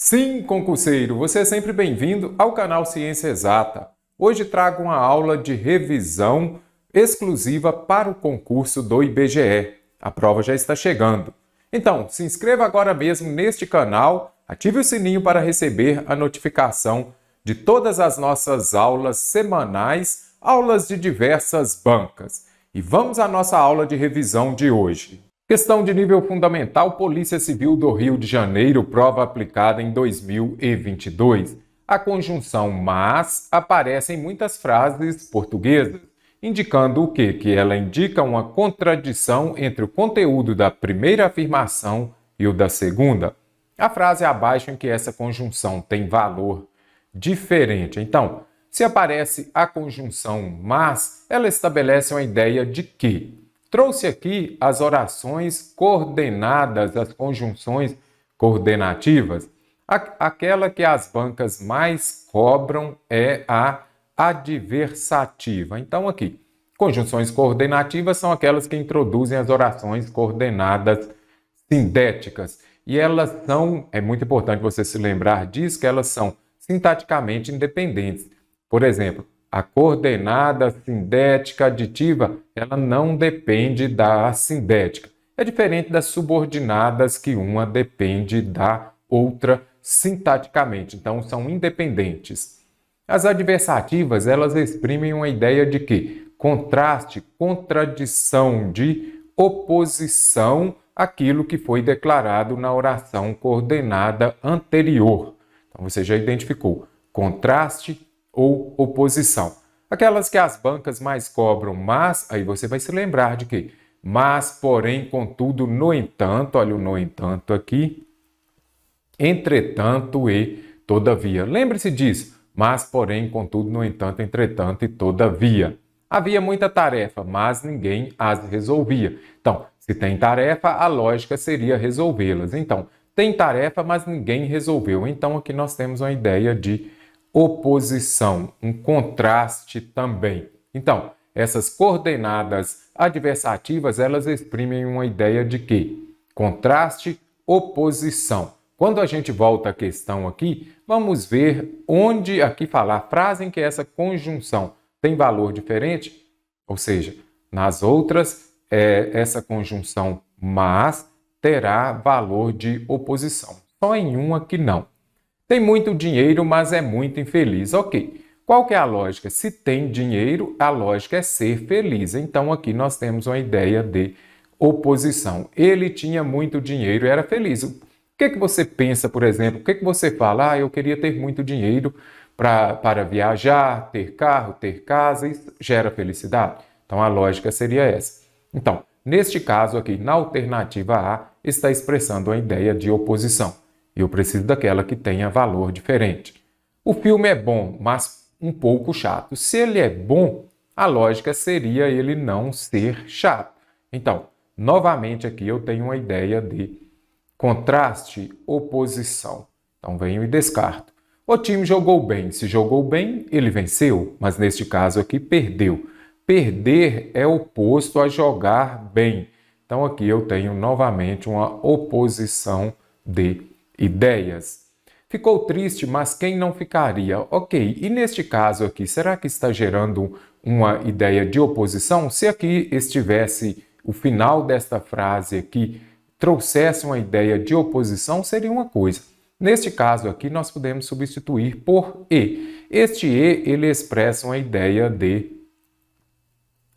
Sim, concurseiro, você é sempre bem-vindo ao canal Ciência Exata. Hoje trago uma aula de revisão exclusiva para o concurso do IBGE. A prova já está chegando. Então, se inscreva agora mesmo neste canal, ative o sininho para receber a notificação de todas as nossas aulas semanais, aulas de diversas bancas. E vamos à nossa aula de revisão de hoje. Questão de nível fundamental, Polícia Civil do Rio de Janeiro, prova aplicada em 2022. A conjunção mas aparece em muitas frases portuguesas, indicando o quê? Que ela indica uma contradição entre o conteúdo da primeira afirmação e o da segunda. A frase abaixo em que essa conjunção tem valor diferente. Então, se aparece a conjunção mas, ela estabelece uma ideia de que trouxe aqui as orações coordenadas, as conjunções coordenativas. Aquela que as bancas mais cobram é a adversativa. Então, aqui, conjunções coordenativas são aquelas que introduzem as orações coordenadas sindéticas. E elas são, é muito importante você se lembrar disso, que elas são sintaticamente independentes. Por exemplo, a coordenada sindética aditiva, ela não depende da sindética. É diferente das subordinadas, que uma depende da outra sintaticamente. Então, são independentes. As adversativas, elas exprimem uma ideia de que contraste, contradição, de oposição àquilo que foi declarado na oração coordenada anterior. Então, você já identificou contraste ou oposição. Aquelas que as bancas mais cobram, mas, aí você vai se lembrar de que mas, porém, contudo, no entanto, olha o no entanto aqui, entretanto e todavia. Lembre-se disso, mas, porém, contudo, no entanto, entretanto e todavia. Havia muita tarefa, mas ninguém as resolvia. Então, se tem tarefa, a lógica seria resolvê-las. Então, tem tarefa, mas ninguém resolveu. Então, aqui nós temos uma ideia de oposição, um contraste também. Então, essas coordenadas adversativas, elas exprimem uma ideia de que contraste, oposição. Quando a gente volta à questão aqui, vamos ver onde aqui falar a frase em que essa conjunção tem valor diferente, ou seja, nas outras, essa conjunção mas terá valor de oposição. Só em uma que não. Tem muito dinheiro, mas é muito infeliz. Ok. Qual que é a lógica? Se tem dinheiro, a lógica é ser feliz. Então, aqui nós temos uma ideia de oposição. Ele tinha muito dinheiro e era feliz. O que você pensa, por exemplo? O que você fala? Eu queria ter muito dinheiro para viajar, ter carro, ter casa. Isso gera felicidade. Então, a lógica seria essa. Então, neste caso aqui, na alternativa A, está expressando a ideia de oposição. Eu preciso daquela que tenha valor diferente. O filme é bom, mas um pouco chato. Se ele é bom, a lógica seria ele não ser chato. Então, novamente aqui eu tenho uma ideia de contraste, oposição. Então, venho e descarto. O time jogou bem. Se jogou bem, ele venceu, mas neste caso aqui, perdeu. Perder é oposto a jogar bem. Então, aqui eu tenho novamente uma oposição de ideias. Ficou triste, mas quem não ficaria? Ok, e neste caso aqui, será que está gerando uma ideia de oposição? Se aqui estivesse o final desta frase aqui, trouxesse uma ideia de oposição, seria uma coisa. Neste caso aqui, nós podemos substituir por e. Este e, ele expressa uma ideia de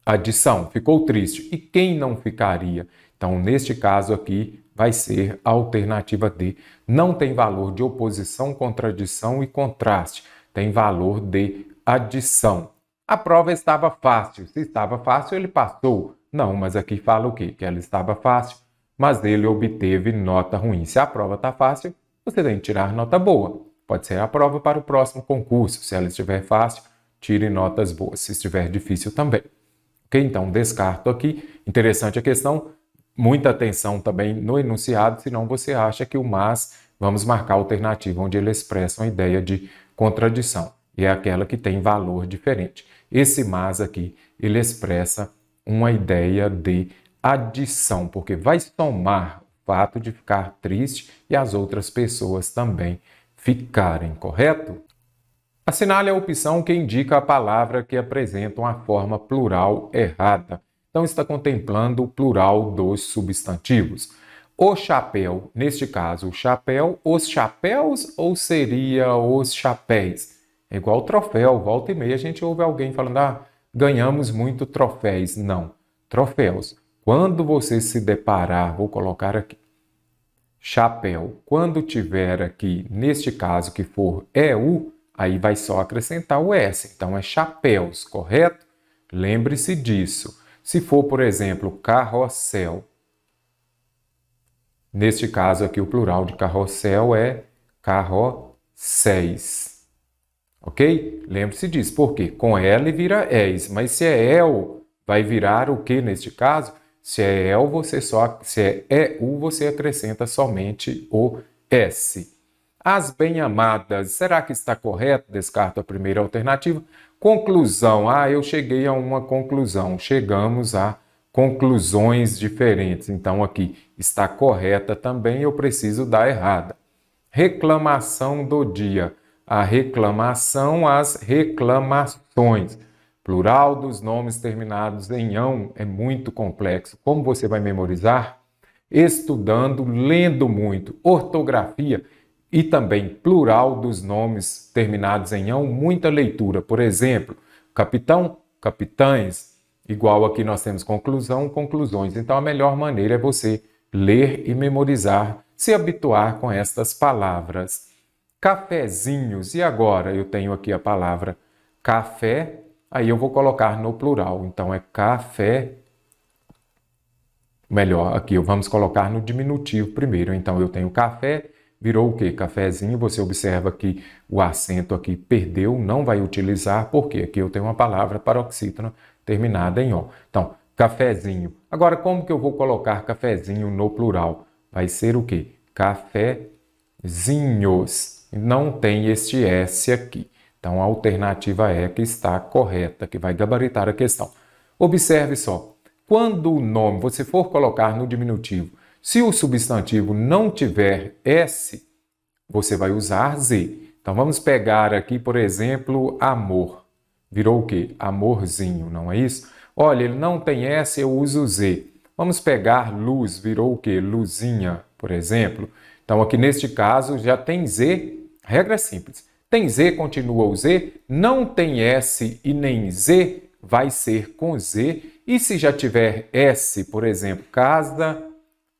adição. Ficou triste. E quem não ficaria? Então, neste caso aqui, vai ser a alternativa D. Não tem valor de oposição, contradição e contraste. Tem valor de adição. A prova estava fácil. Se estava fácil, ele passou. Não, mas aqui fala o quê? Que ela estava fácil, mas ele obteve nota ruim. Se a prova está fácil, você tem que tirar nota boa. Pode ser a prova para o próximo concurso. Se ela estiver fácil, tire notas boas. Se estiver difícil, também. Ok? Então, descarto aqui. Interessante a questão. Muita atenção também no enunciado, senão você acha que o mas, vamos marcar a alternativa onde ele expressa uma ideia de contradição. E é aquela que tem valor diferente. Esse mas aqui, ele expressa uma ideia de adição, porque vai somar fato de ficar triste e as outras pessoas também ficarem, correto? Assinale a opção que indica a palavra que apresenta uma forma plural errada. Então, está contemplando o plural dos substantivos. O chapéu, neste caso, o chapéu, os chapéus ou seria os chapéus? É igual troféu, volta e meia a gente ouve alguém falando, ganhamos muito troféus. Não, troféus. Quando você se deparar, vou colocar aqui, chapéu, quando tiver aqui, neste caso que for EU, aí vai só acrescentar o S. Então, é chapéus, correto? Lembre-se disso. Se for, por exemplo, carrossel, neste caso aqui o plural de carrossel é carrosséis. Ok? Lembre-se disso. Por quê? Com L vira ES. Mas se é EL, vai virar o que neste caso? Se é EL, se é EU, você acrescenta somente o S. As bem-amadas, será que está correto? Descarto a primeira alternativa. Conclusão, eu cheguei a uma conclusão. Chegamos a conclusões diferentes. Então, aqui está correta também, eu preciso dar errada. Reclamação do dia. A reclamação, as reclamações. Plural dos nomes terminados em ão é muito complexo. Como você vai memorizar? Estudando, lendo muito. Ortografia e também plural dos nomes terminados em ão, muita leitura. Por exemplo, capitão, capitães, igual aqui nós temos conclusão, conclusões. Então, a melhor maneira é você ler e memorizar, se habituar com estas palavras. Cafezinhos, e agora eu tenho aqui a palavra café, aí eu vou colocar no plural. Então, é café. Melhor, aqui vamos colocar no diminutivo primeiro. Então, eu tenho café, virou o quê? Cafezinho. Você observa que o acento aqui perdeu, não vai utilizar, porque aqui eu tenho uma palavra paroxítona terminada em O. Então, cafezinho. Agora, como que eu vou colocar cafezinho no plural? Vai ser o quê? Cafezinhos. Não tem este S aqui. Então, a alternativa é que está correta, que vai gabaritar a questão. Observe só. Quando o nome você for colocar no diminutivo, se o substantivo não tiver S, você vai usar Z. Então, vamos pegar aqui, por exemplo, amor. Virou o quê? Amorzinho, não é isso? Olha, ele não tem S, eu uso Z. Vamos pegar luz, virou o quê? Luzinha, por exemplo. Então, aqui neste caso, já tem Z, regra simples. Tem Z, continua o Z. Não tem S e nem Z, vai ser com Z. E se já tiver S, por exemplo, casa,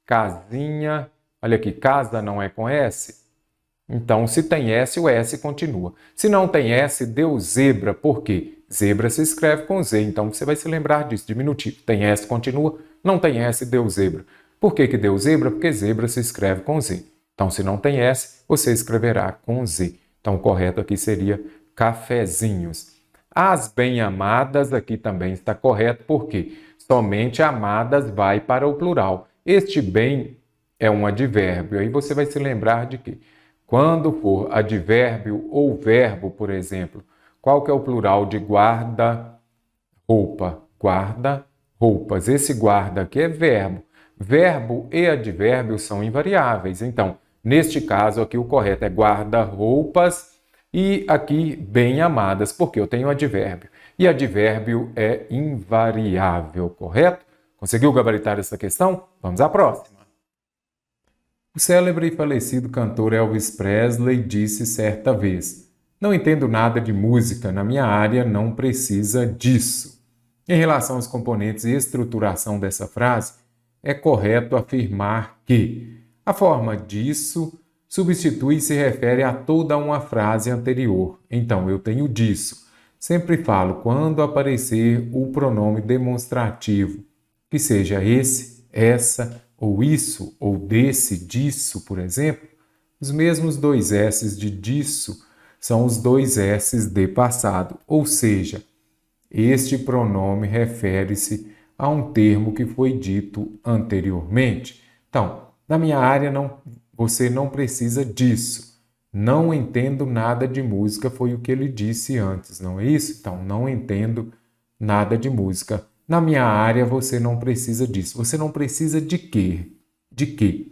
casinha, olha aqui, casa não é com S? Então, se tem S, o S continua. Se não tem S, deu zebra, por quê? Zebra se escreve com Z, então você vai se lembrar disso, diminutivo. Tem S, continua, não tem S, deu zebra. Por que deu zebra? Porque zebra se escreve com Z. Então, se não tem S, você escreverá com Z. Então, o correto aqui seria cafezinhos. As bem-amadas aqui também está correto, porque somente amadas vai para o plural. Este bem é um advérbio. Aí você vai se lembrar de que quando for advérbio ou verbo, por exemplo, qual que é o plural de guarda-roupa? Guarda-roupas. Esse guarda aqui é verbo. Verbo e advérbio são invariáveis. Então, neste caso aqui o correto é guarda-roupas. E aqui, bem-amadas, porque eu tenho advérbio. E advérbio é invariável, correto? Conseguiu gabaritar essa questão? Vamos à próxima. O célebre e falecido cantor Elvis Presley disse certa vez: "Não entendo nada de música, na minha área não precisa disso." Em relação aos componentes e estruturação dessa frase, é correto afirmar que a forma disso substitui e se refere a toda uma frase anterior. Então, eu tenho disso. Sempre falo quando aparecer o pronome demonstrativo, que seja esse, essa, ou isso, ou desse, disso, por exemplo. Os mesmos dois S's de disso são os dois S's de passado, ou seja, este pronome refere-se a um termo que foi dito anteriormente. Então, na minha área você não precisa disso. Não entendo nada de música, foi o que ele disse antes, não é isso? Então, não entendo nada de música. Na minha área, você não precisa disso. Você não precisa de quê? De quê?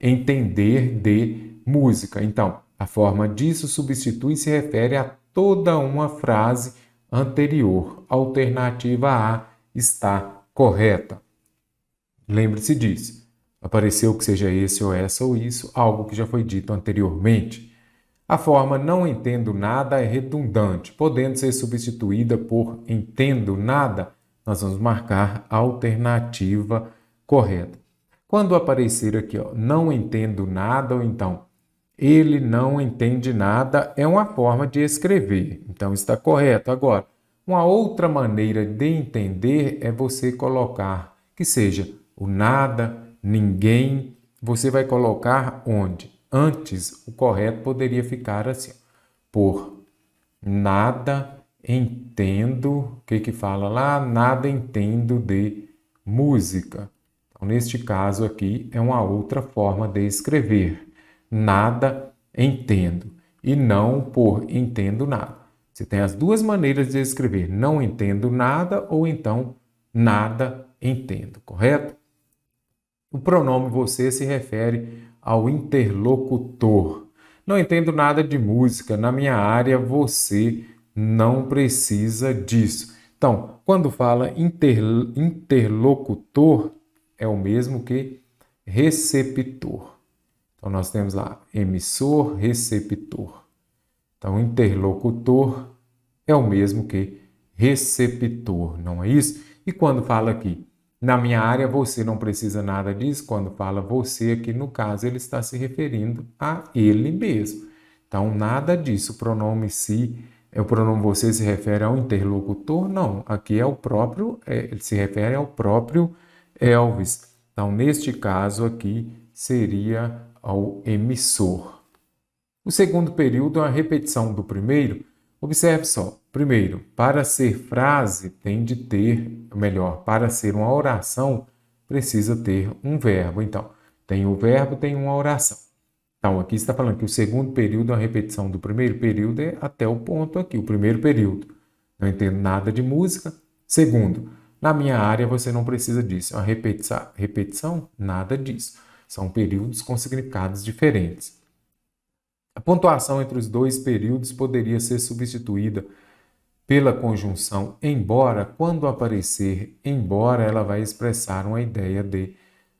entender de música. Então, a forma disso substitui se refere a toda uma frase anterior. A alternativa A está correta. Lembre-se disso. Apareceu que seja esse ou essa ou isso, algo que já foi dito anteriormente. A forma não entendo nada é redundante, podendo ser substituída por entendo nada. Nós vamos marcar a alternativa correta. Quando aparecer aqui, ó, não entendo nada, ou então ele não entende nada, é uma forma de escrever. Então está correto. Agora, uma outra maneira de entender é você colocar que seja o nada, ninguém, você vai colocar onde? Antes, o correto poderia ficar assim, por nada entendo, o que fala lá? Nada entendo de música. Então, neste caso aqui, é uma outra forma de escrever. Nada entendo e não por entendo nada. Você tem as duas maneiras de escrever, não entendo nada ou então nada entendo, correto? O pronome você se refere ao interlocutor. Não entendo nada de música, na minha área você não precisa disso. Então, quando fala interlocutor, é o mesmo que receptor. Então, nós temos lá emissor, receptor. Então, interlocutor é o mesmo que receptor, não é isso? E quando fala aqui, na minha área você não precisa nada disso, quando fala você aqui, no caso, ele está se referindo a ele mesmo. Então, nada disso. O pronome se, o pronome você se refere ao interlocutor? Não, aqui é o próprio, ele se refere ao próprio Elvis. Então, neste caso aqui, seria ao emissor. O segundo período é a repetição do primeiro. Observe só. Primeiro, para ser frase, tem de ter, melhor, para ser uma oração, precisa ter um verbo. Então, tem o verbo, tem uma oração. Então, aqui está falando que o segundo período é a repetição do primeiro período, é até o ponto aqui, o primeiro período. Não entendo nada de música. Segundo, na minha área você não precisa disso. A repetição, nada disso. São períodos com significados diferentes. A pontuação entre os dois períodos poderia ser substituída pela conjunção embora. Quando aparecer embora, ela vai expressar uma ideia de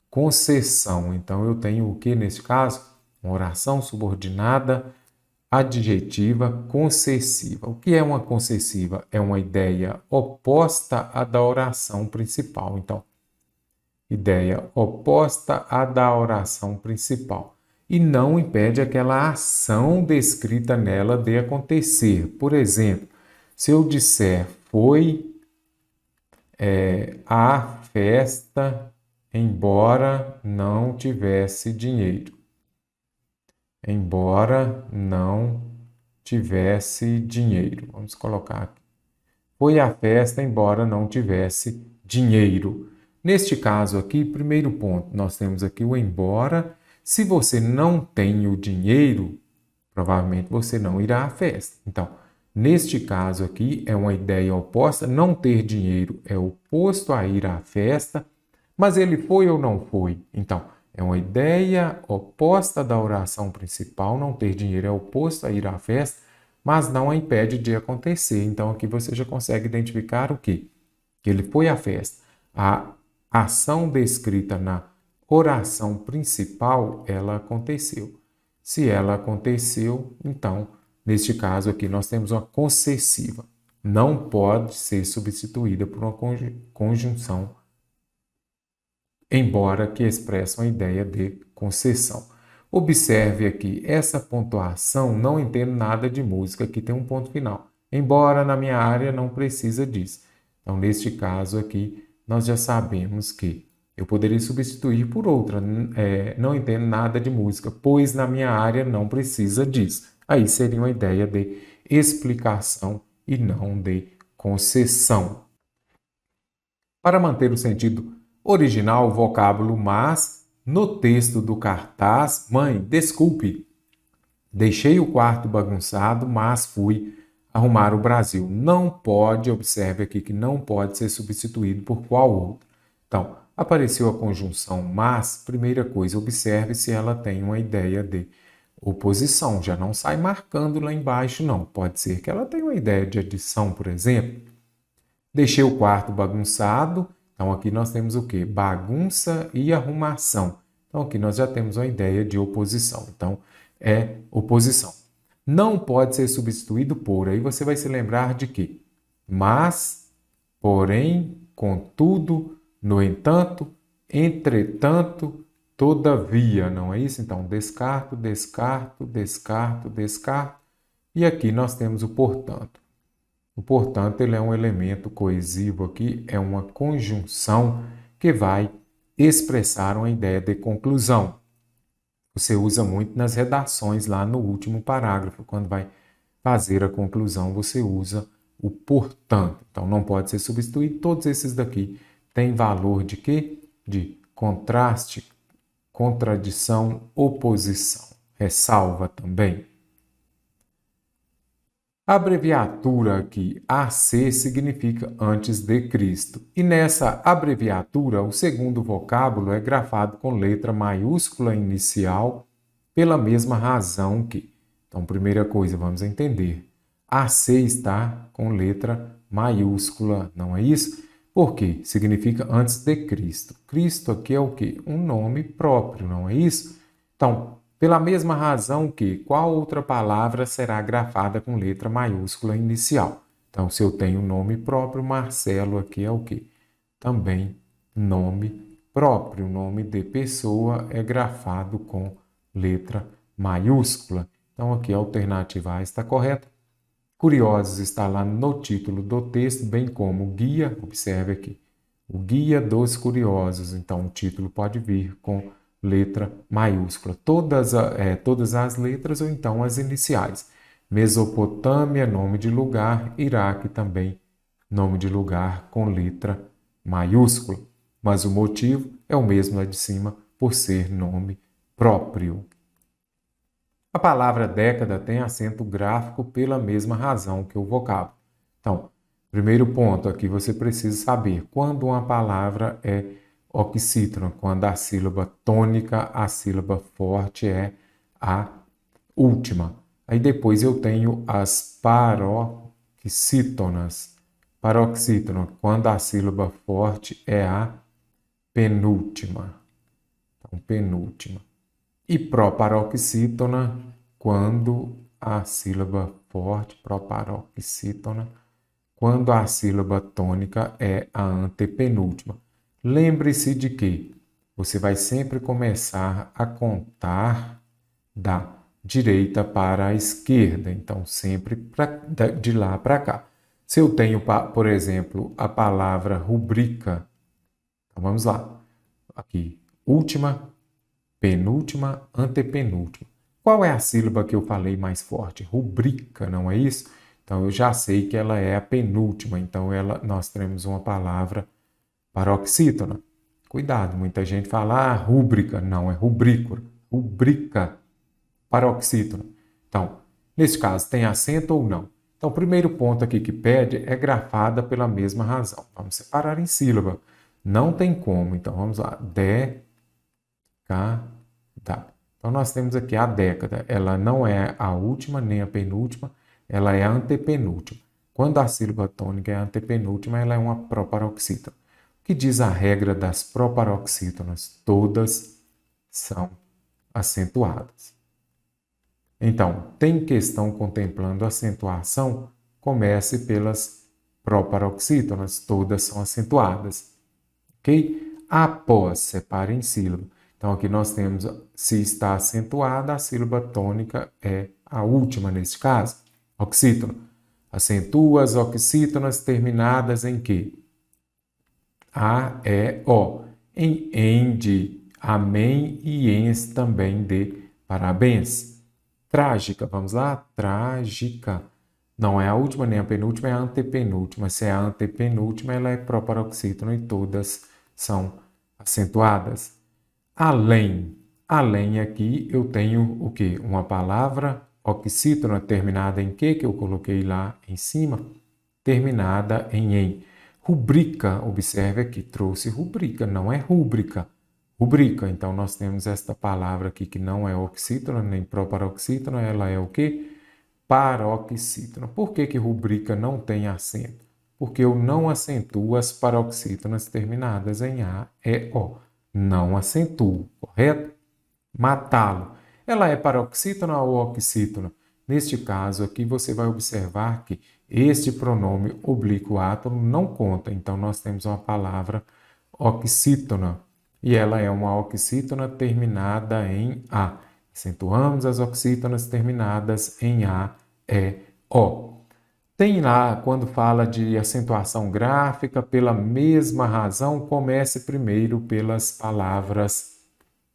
concessão. Então, eu tenho o que nesse caso? Uma oração subordinada, adjetiva, concessiva. O que é uma concessiva? É uma ideia oposta à da oração principal. Então, ideia oposta à da oração principal. E não impede aquela ação descrita nela de acontecer. Por exemplo, se eu disser foi à festa, embora não tivesse dinheiro. Embora não tivesse dinheiro. Vamos colocar aqui. Foi à festa, embora não tivesse dinheiro. Neste caso aqui, primeiro ponto, nós temos aqui o embora. Se você não tem o dinheiro, provavelmente você não irá à festa. Então, neste caso aqui, é uma ideia oposta. Não ter dinheiro é oposto a ir à festa, mas ele foi ou não foi? Então, é uma ideia oposta da oração principal. Não ter dinheiro é oposto a ir à festa, mas não a impede de acontecer. Então, aqui você já consegue identificar o quê? Que ele foi à festa. A ação descrita na oração principal, ela aconteceu. Se ela aconteceu, então, neste caso aqui, nós temos uma concessiva. Não pode ser substituída por uma conjunção, embora que expressa uma ideia de concessão. Observe aqui, essa pontuação, não entendo nada de música, aqui tem um ponto final. Embora na minha área não precisa disso. Então, neste caso aqui, nós já sabemos que eu poderia substituir por outra, não entendo nada de música, pois na minha área não precisa disso. Aí seria uma ideia de explicação e não de concessão. Para manter o sentido original, o vocábulo mas, no texto do cartaz, mãe, desculpe, deixei o quarto bagunçado, mas fui arrumar o Brasil. Não pode, observe aqui que não pode ser substituído por qual outro. Então, apareceu a conjunção mas, primeira coisa, observe se ela tem uma ideia de oposição. Já não sai marcando lá embaixo, não. Pode ser que ela tenha uma ideia de adição, por exemplo. Deixei o quarto bagunçado. Então, aqui nós temos o quê? Bagunça e arrumação. Então, aqui nós já temos uma ideia de oposição. Então, é oposição. Não pode ser substituído por. Aí você vai se lembrar de quê? Mas, porém, contudo, no entanto, entretanto, todavia. Não é isso? Então, descarto, descarto, descarto, descarto. E aqui nós temos o portanto. O portanto, ele é um elemento coesivo aqui, é uma conjunção que vai expressar uma ideia de conclusão. Você usa muito nas redações lá no último parágrafo, quando vai fazer a conclusão, você usa o portanto. Então, não pode ser substituído. Todos esses daqui têm valor de quê? De contraste, contradição, oposição. Ressalva também. A abreviatura aqui, AC, significa antes de Cristo. E nessa abreviatura, o segundo vocábulo é grafado com letra maiúscula inicial, pela mesma razão que. Então, primeira coisa, vamos entender. AC está com letra maiúscula, não é isso? Por quê? Significa antes de Cristo. Cristo aqui é o quê? Um nome próprio, não é isso? Então, pela mesma razão que qual outra palavra será grafada com letra maiúscula inicial? Então, se eu tenho nome próprio, Marcelo aqui é o quê? Também nome próprio. Nome de pessoa é grafado com letra maiúscula. Então, aqui a alternativa A está correta. Curiosos está lá no título do texto, bem como guia, observe aqui, o Guia dos Curiosos. Então, o título pode vir com letra maiúscula. Todas as letras ou então as iniciais. Mesopotâmia, nome de lugar. Iraque também, nome de lugar com letra maiúscula. Mas o motivo é o mesmo lá de cima, por ser nome próprio. A palavra década tem acento gráfico pela mesma razão que o vocábulo. Então, primeiro ponto aqui, você precisa saber quando uma palavra é oxítona, quando a sílaba tônica, a sílaba forte é a última. Aí depois eu tenho as paroxítonas. Paroxítona, quando a sílaba forte é a penúltima. Então, penúltima. E proparoxítona, quando a sílaba forte, proparoxítona, quando a sílaba tônica é a antepenúltima. Lembre-se de que você vai sempre começar a contar da direita para a esquerda, então sempre de lá para cá. Se eu tenho, por exemplo, a palavra rubrica, então vamos lá, aqui, última, penúltima, antepenúltima. Qual é a sílaba que eu falei mais forte? Rubrica, não é isso? Então eu já sei que ela é a penúltima, então nós teremos uma palavra paroxítona. Cuidado, muita gente fala rúbrica, não, é rubrícula. Rubrica, paroxítona. Então, nesse caso, tem acento ou não? Então, o primeiro ponto aqui que pede é grafada pela mesma razão. Vamos separar em sílaba. Não tem como. Então, vamos lá. Década. Então, nós temos aqui a década. Ela não é a última nem a penúltima, ela é a antepenúltima. Quando a sílaba tônica é a antepenúltima, ela é uma proparoxítona. O que diz a regra das proparoxítonas? Todas são acentuadas. Então, tem questão contemplando acentuação? Comece pelas proparoxítonas, todas são acentuadas. Ok? Após, separe em sílaba. Então, aqui nós temos, se está acentuada, a sílaba tônica é a última neste caso. Oxítona. Acentua as oxítonas terminadas em quê? A, E, O. Em de amém e ens também de parabéns. Trágica, vamos lá? Trágica. Não é a última nem a penúltima, é a antepenúltima. Se é a antepenúltima, ela é proparoxítona e todas são acentuadas. Além. Além aqui eu tenho o quê? Uma palavra oxítona terminada em quê? Que eu coloquei lá em cima. Terminada em em. Rubrica, observe aqui, trouxe rubrica, não é rúbrica. Rubrica, então nós temos esta palavra aqui que não é oxítona, nem proparoxítona, ela é o quê? Paroxítona. Por que rubrica não tem acento? Porque eu não acentuo as paroxítonas terminadas em A, E, O. Não acentuo, correto? Matá-lo. Ela é paroxítona ou oxítona? Neste caso aqui, você vai observar que este pronome oblíquo átono não conta. Então, nós temos uma palavra oxítona. E ela é uma oxítona terminada em A. Acentuamos as oxítonas terminadas em A, E, O. Tem lá, quando fala de acentuação gráfica, pela mesma razão, comece primeiro pelas palavras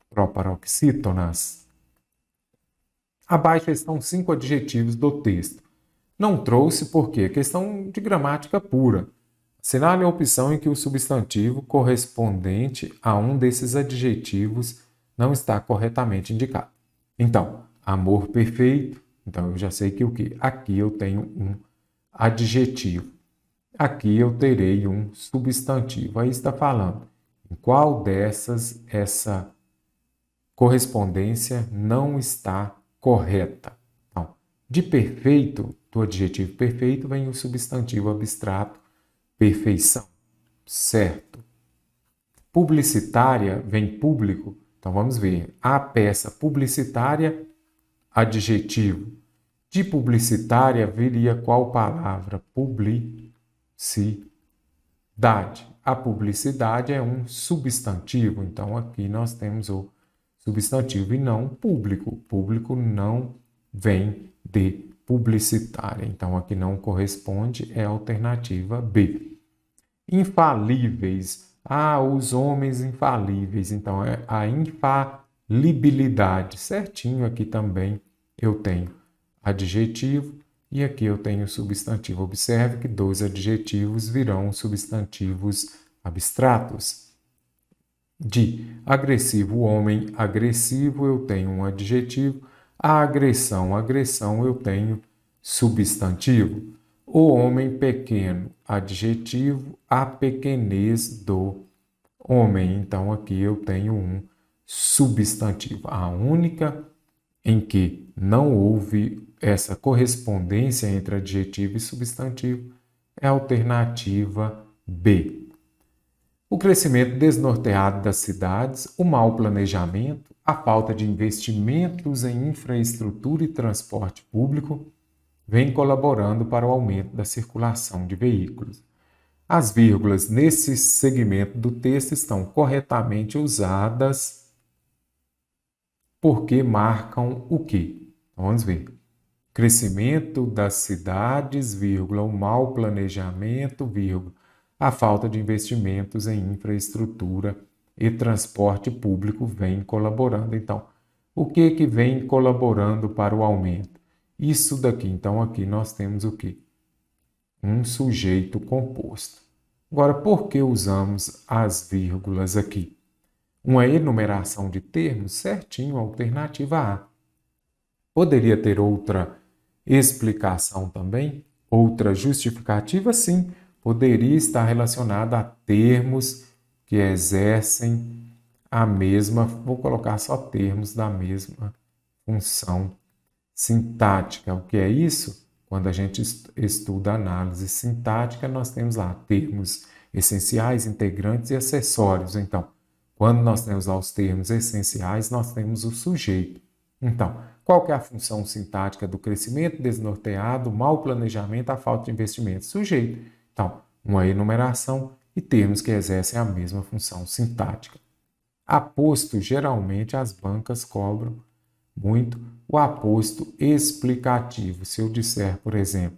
proparoxítonas. Abaixo estão 5 adjetivos do texto. Não trouxe porque é questão de gramática pura. Assinale a opção em que o substantivo correspondente a um desses adjetivos não está corretamente indicado. Então, amor perfeito. Então, eu já sei que o quê? Aqui eu tenho um adjetivo. Aqui eu terei um substantivo. Aí está falando em qual dessas essa correspondência não está correta. Então, de perfeito, do adjetivo perfeito, vem o substantivo abstrato perfeição, certo? Publicitária vem público, então vamos ver. A peça publicitária, adjetivo. De publicitária viria qual palavra? Publicidade. A publicidade é um substantivo, então aqui nós temos o substantivo e não público. Público não vem de publicitária, então aqui não corresponde, é a alternativa B. Infalíveis. Os homens infalíveis, então é a infalibilidade. Certinho, aqui também eu tenho adjetivo e aqui eu tenho substantivo. Observe que 2 adjetivos virão substantivos abstratos. De agressivo, o homem agressivo, eu tenho um adjetivo. A agressão, eu tenho substantivo. O homem pequeno, adjetivo. A pequenez do homem, então aqui eu tenho um substantivo. A única em que não houve essa correspondência entre adjetivo e substantivo é a alternativa B. O crescimento desnorteado das cidades, o mau planejamento, a falta de investimentos em infraestrutura e transporte público vem colaborando para o aumento da circulação de veículos. As vírgulas nesse segmento do texto estão corretamente usadas porque marcam o quê? Vamos ver. Crescimento das cidades, vírgula, o mau planejamento, vírgula, a falta de investimentos em infraestrutura e transporte público vem colaborando. Então, o que vem colaborando para o aumento? Isso daqui. Então, aqui nós temos o quê? Um sujeito composto. Agora, por que usamos as vírgulas aqui? Uma enumeração de termos, certinho, alternativa A. Poderia ter outra explicação também? Outra justificativa? Sim, poderia estar relacionada a termos que exercem a mesma, vou colocar só termos da mesma função sintática. O que é isso? Quando a gente estuda análise sintática, nós temos lá termos essenciais, integrantes e acessórios. Então, quando nós temos lá os termos essenciais, nós temos o sujeito. Então, qual que é a função sintática do crescimento desnorteado, mau planejamento, a falta de investimento? Sujeito. Então, uma enumeração e termos que exercem a mesma função sintática. Aposto, geralmente as bancas cobram muito o aposto explicativo. Se eu disser, por exemplo,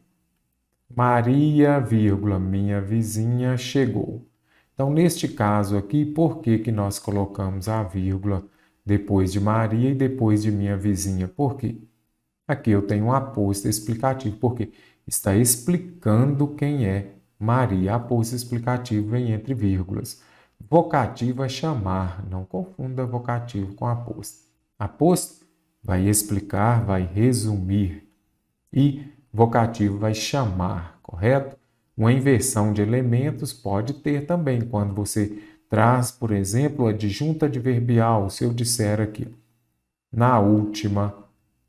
Maria, vírgula, minha vizinha chegou. Então, neste caso aqui, por que nós colocamos a vírgula depois de Maria e depois de minha vizinha? Por quê? Aqui eu tenho um aposto explicativo, porque está explicando quem é Maria. Aposto explicativo vem entre vírgulas. Vocativo é chamar, não confunda vocativo com aposto. Aposto vai explicar, vai resumir. E vocativo vai chamar, correto? Uma inversão de elementos pode ter também, quando você traz, por exemplo, a adjunta adverbial. Se eu disser aqui, na última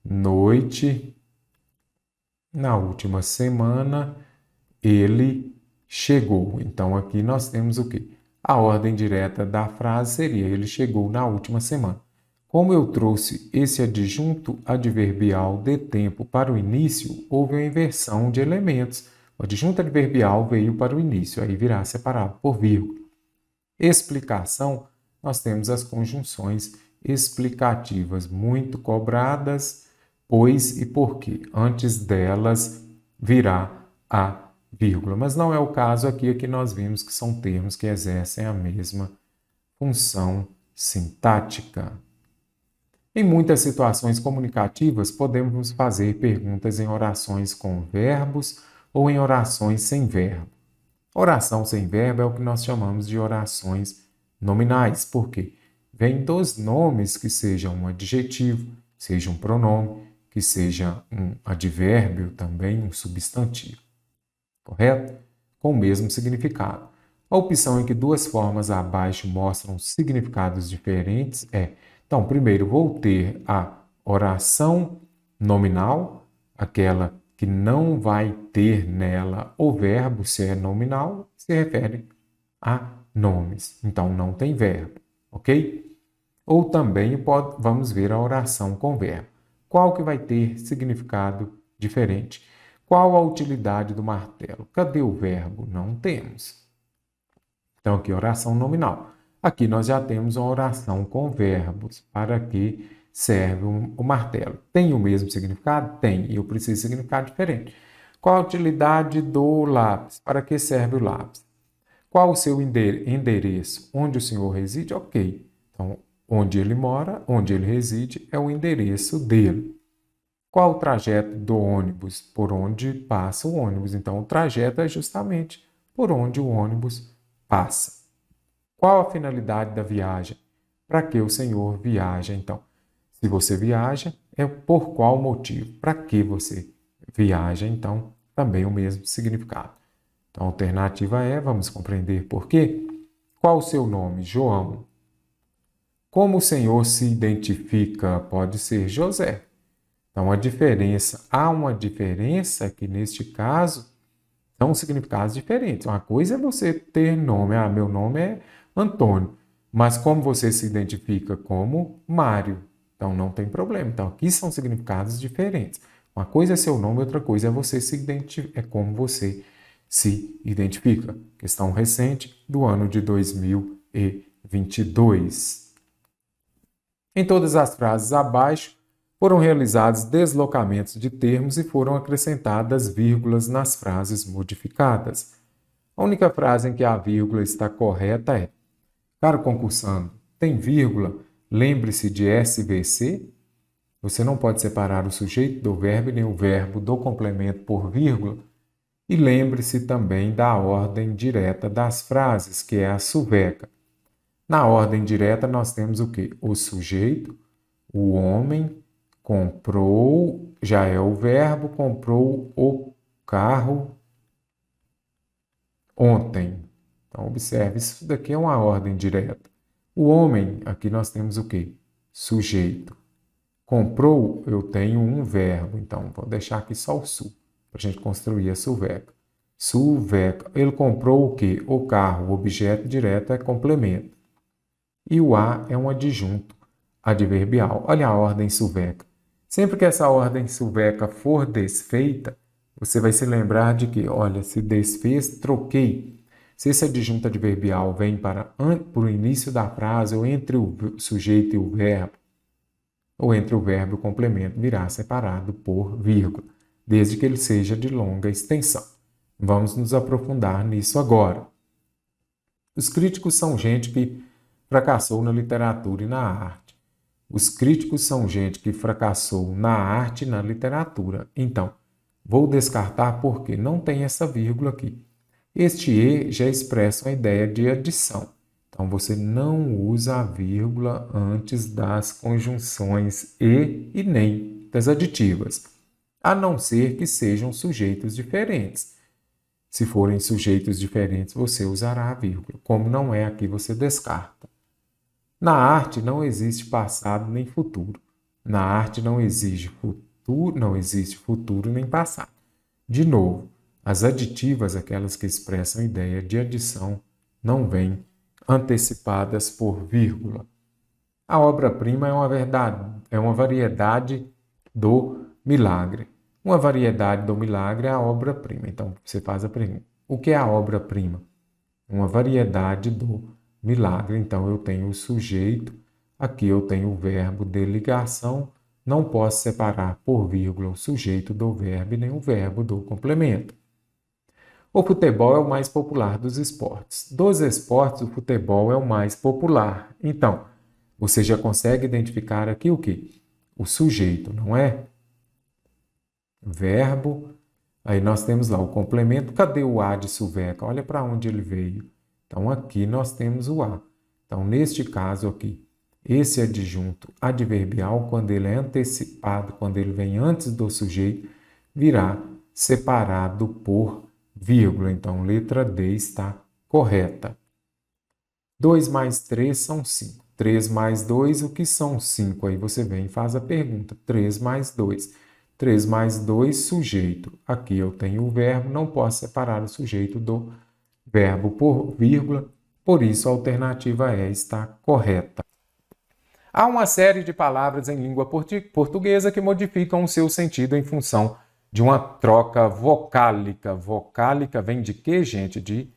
noite, na última semana, ele chegou. Então, aqui nós temos o quê? A ordem direta da frase seria: ele chegou na última semana. Como eu trouxe esse adjunto adverbial de tempo para o início, houve uma inversão de elementos. O adjunto adverbial veio para o início, aí virá separado por vírgula. Explicação, nós temos as conjunções explicativas muito cobradas, pois e porque. Antes delas virá a vírgula. Mas não é o caso aqui que nós vimos que são termos que exercem a mesma função sintática. Em muitas situações comunicativas, podemos fazer perguntas em orações com verbos ou em orações sem verbo. Oração sem verbo é o que nós chamamos de orações nominais, porque vem dos nomes que sejam um adjetivo, seja um pronome, que seja um advérbio, também um substantivo. Correto? Com o mesmo significado. A opção em que duas formas abaixo mostram significados diferentes é: então, primeiro, vou ter a oração nominal, aquela que não vai ter nela o verbo, se é nominal, se refere a nomes. Então, não tem verbo, ok? Ou também vamos ver a oração com verbo. Qual que vai ter significado diferente? Qual a utilidade do martelo? Cadê o verbo? Não temos. Então, aqui, oração nominal. Aqui nós já temos uma oração com verbos. Para que serve o martelo? Tem o mesmo significado? Tem. E eu preciso de significado diferente. Qual a utilidade do lápis? Para que serve o lápis? Qual o seu endereço? Onde o senhor reside? Ok. Então, onde ele mora, onde ele reside, é o endereço dele. Qual o trajeto do ônibus? Por onde passa o ônibus. Então, o trajeto é justamente por onde o ônibus passa. Qual a finalidade da viagem? Para que o senhor viaja, então? Se você viaja, é por qual motivo? Para que você viaja, então, também o mesmo significado. Então, a alternativa é, vamos compreender por quê? Qual o seu nome? João. Como o senhor se identifica? Pode ser José. Então, há uma diferença que, neste caso, são significados diferentes. Uma coisa é você ter nome. Meu nome é Antônio. Mas como você se identifica como Mário? Então, não tem problema. Então, aqui são significados diferentes. Uma coisa é seu nome, outra coisa é é como você se identifica. Questão recente do ano de 2022. Em todas as frases abaixo, foram realizados deslocamentos de termos e foram acrescentadas vírgulas nas frases modificadas. A única frase em que a vírgula está correta é: caro concursando, tem vírgula? Lembre-se de SVC. Você não pode separar o sujeito do verbo e nem o verbo do complemento por vírgula. E lembre-se também da ordem direta das frases, que é a suveca. Na ordem direta nós temos o quê? O sujeito, o homem, comprou, já é o verbo, comprou o carro ontem. Então, observe, isso daqui é uma ordem direta. O homem, aqui nós temos o quê? Sujeito. Comprou, eu tenho um verbo. Então, vou deixar aqui só o su, para a gente construir a suveca. Suveca. Ele comprou o quê? O carro. O objeto direto é complemento. E o a é um adjunto adverbial. Olha a ordem suveca. Sempre que essa ordem suveca for desfeita, você vai se lembrar de que, olha, se desfez, troquei. Se esse adjunto adverbial vem para o início da frase, ou entre o sujeito e o verbo, ou entre o verbo e o complemento, virá separado por vírgula, desde que ele seja de longa extensão. Vamos nos aprofundar nisso agora. Os críticos são gente que fracassou na literatura e na arte. Os críticos são gente que fracassou na arte e na literatura. Então, vou descartar porque não tem essa vírgula aqui. Este e já expressa a ideia de adição. Então, você não usa a vírgula antes das conjunções e nem das aditivas, a não ser que sejam sujeitos diferentes. Se forem sujeitos diferentes, você usará a vírgula. Como não é aqui, você descarta. Na arte não existe passado nem futuro. Na arte não existe futuro nem passado. De novo, as aditivas, aquelas que expressam ideia de adição, não vêm antecipadas por vírgula. A obra-prima é uma variedade do milagre. Uma variedade do milagre é a obra-prima. Então, você faz a pergunta: o que é a obra-prima? Uma variedade do milagre. Então, eu tenho o sujeito, aqui eu tenho o verbo de ligação, não posso separar por vírgula o sujeito do verbo e nem o verbo do complemento. O futebol é o mais popular dos esportes. Dos esportes, o futebol é o mais popular. Então, você já consegue identificar aqui o quê? O sujeito, não é? Verbo. Aí nós temos lá o complemento. Cadê o A de Suveca? Olha para onde ele veio. Então, aqui nós temos o A. Então, neste caso aqui, esse adjunto adverbial, quando ele é antecipado, quando ele vem antes do sujeito, virá separado por vírgula. Então, letra D está correta. 2 mais 3 são 5. 3 mais 2, o que são 5? Aí você vem e faz a pergunta. 3 mais 2. 3 mais 2, sujeito. Aqui eu tenho o verbo, não posso separar o sujeito do verbo por vírgula, por isso a alternativa E está correta. Há uma série de palavras em língua portuguesa que modificam o seu sentido em função de uma troca vocálica. Vocálica vem de quê, gente? De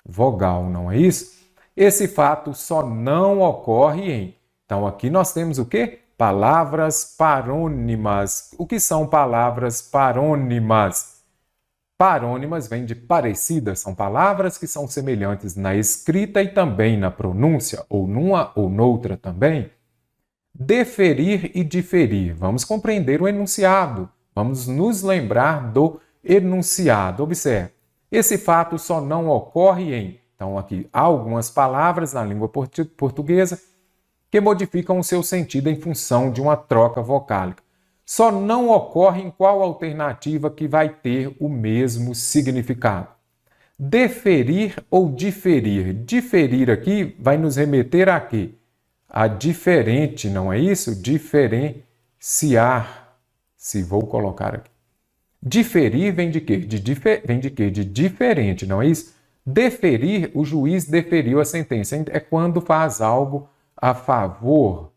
vogal, não é isso? Esse fato só não ocorre em... Então, aqui nós temos o quê? Palavras parônimas. O que são palavras parônimas? Parônimas vêm de parecidas, são palavras que são semelhantes na escrita e também na pronúncia, ou numa ou noutra também. Deferir e diferir. Vamos compreender o enunciado. Vamos nos lembrar do enunciado. Observe, esse fato só não ocorre em... Então, aqui há algumas palavras na língua portuguesa que modificam o seu sentido em função de uma troca vocálica. Só não ocorre em qual alternativa que vai ter o mesmo significado. Deferir ou diferir. Diferir aqui vai nos remeter a quê? A diferente, não é isso? Diferenciar. Se vou colocar aqui. Diferir vem de quê? Vem de quê? De diferente, não é isso? Deferir, o juiz deferiu a sentença. É quando faz algo a favor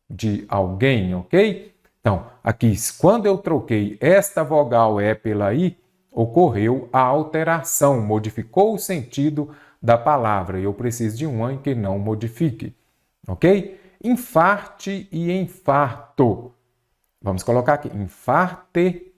de alguém, ok? Então, aqui, quando eu troquei esta vogal E pela I, ocorreu a alteração, modificou o sentido da palavra. E eu preciso de uma em que não modifique, ok? Infarte e infarto. Vamos colocar aqui, infarte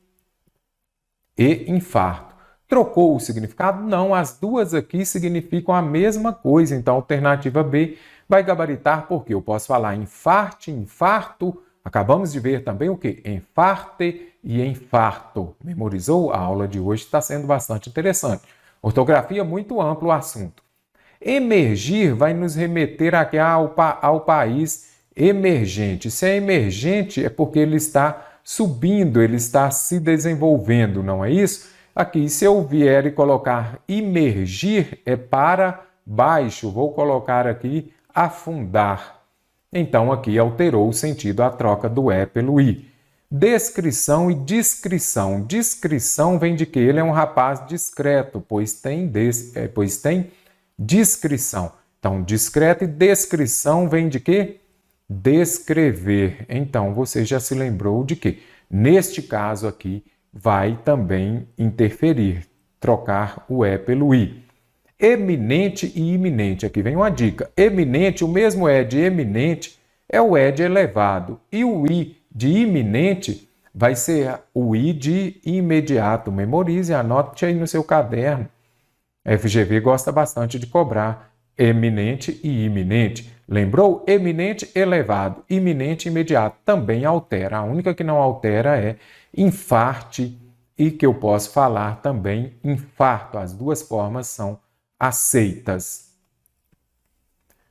e infarto. Trocou o significado? Não, as duas aqui significam a mesma coisa. Então, a alternativa B vai gabaritar porque eu posso falar infarte, infarto. Acabamos de ver também o que? Enfarte e infarto. Memorizou? A aula de hoje está sendo bastante interessante. Ortografia muito amplo o assunto. Emergir vai nos remeter aqui ao país emergente. Se é emergente é porque ele está subindo, ele está se desenvolvendo, não é isso? Aqui, se eu vier e colocar imergir, é para baixo. Vou colocar aqui afundar. Então, aqui alterou o sentido a troca do E pelo I. Descrição e discrição. Discrição vem de que ele é um rapaz discreto, pois tem discrição. Então, discreto e descrição vem de quê? Descrever. Então, você já se lembrou de que, neste caso aqui, vai também interferir, trocar o E pelo I. Eminente e iminente. Aqui vem uma dica. Eminente, o mesmo E de eminente, é o E de elevado. E o I de iminente vai ser o I de imediato. Memorize, anote aí no seu caderno. A FGV gosta bastante de cobrar eminente e iminente. Lembrou? Eminente, elevado. Iminente, imediato. Também altera. A única que não altera é infarte e que eu posso falar também infarto. As duas formas são aceitas.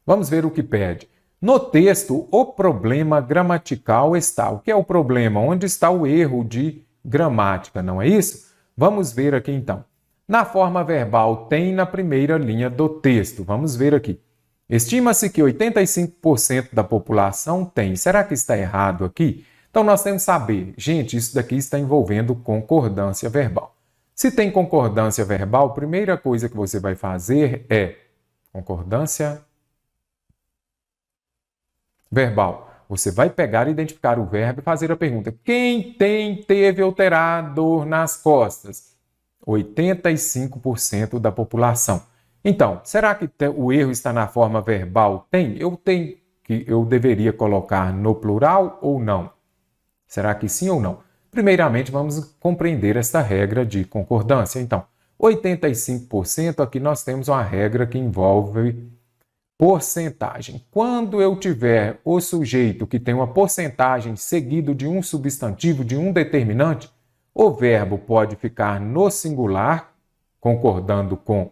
Vamos ver o que pede. No texto, o problema gramatical está. O que é o problema? Onde está o erro de gramática, não é isso? Vamos ver aqui então. Na forma verbal, tem na primeira linha do texto. Vamos ver aqui. Estima-se que 85% da população tem. Será que está errado aqui? Então, nós temos que saber. Gente, isso daqui está envolvendo concordância verbal. Se tem concordância verbal, a primeira coisa que você vai fazer é concordância verbal. Você vai pegar e identificar o verbo e fazer a pergunta. Quem teve ou terá dor nas costas? 85% da população. Então, será que o erro está na forma verbal? Tem? Eu deveria colocar no plural ou não? Será que sim ou não? Primeiramente, vamos compreender esta regra de concordância. Então, 85%, aqui nós temos uma regra que envolve porcentagem. Quando eu tiver o sujeito que tem uma porcentagem seguido de um substantivo, de um determinante, o verbo pode ficar no singular, concordando com...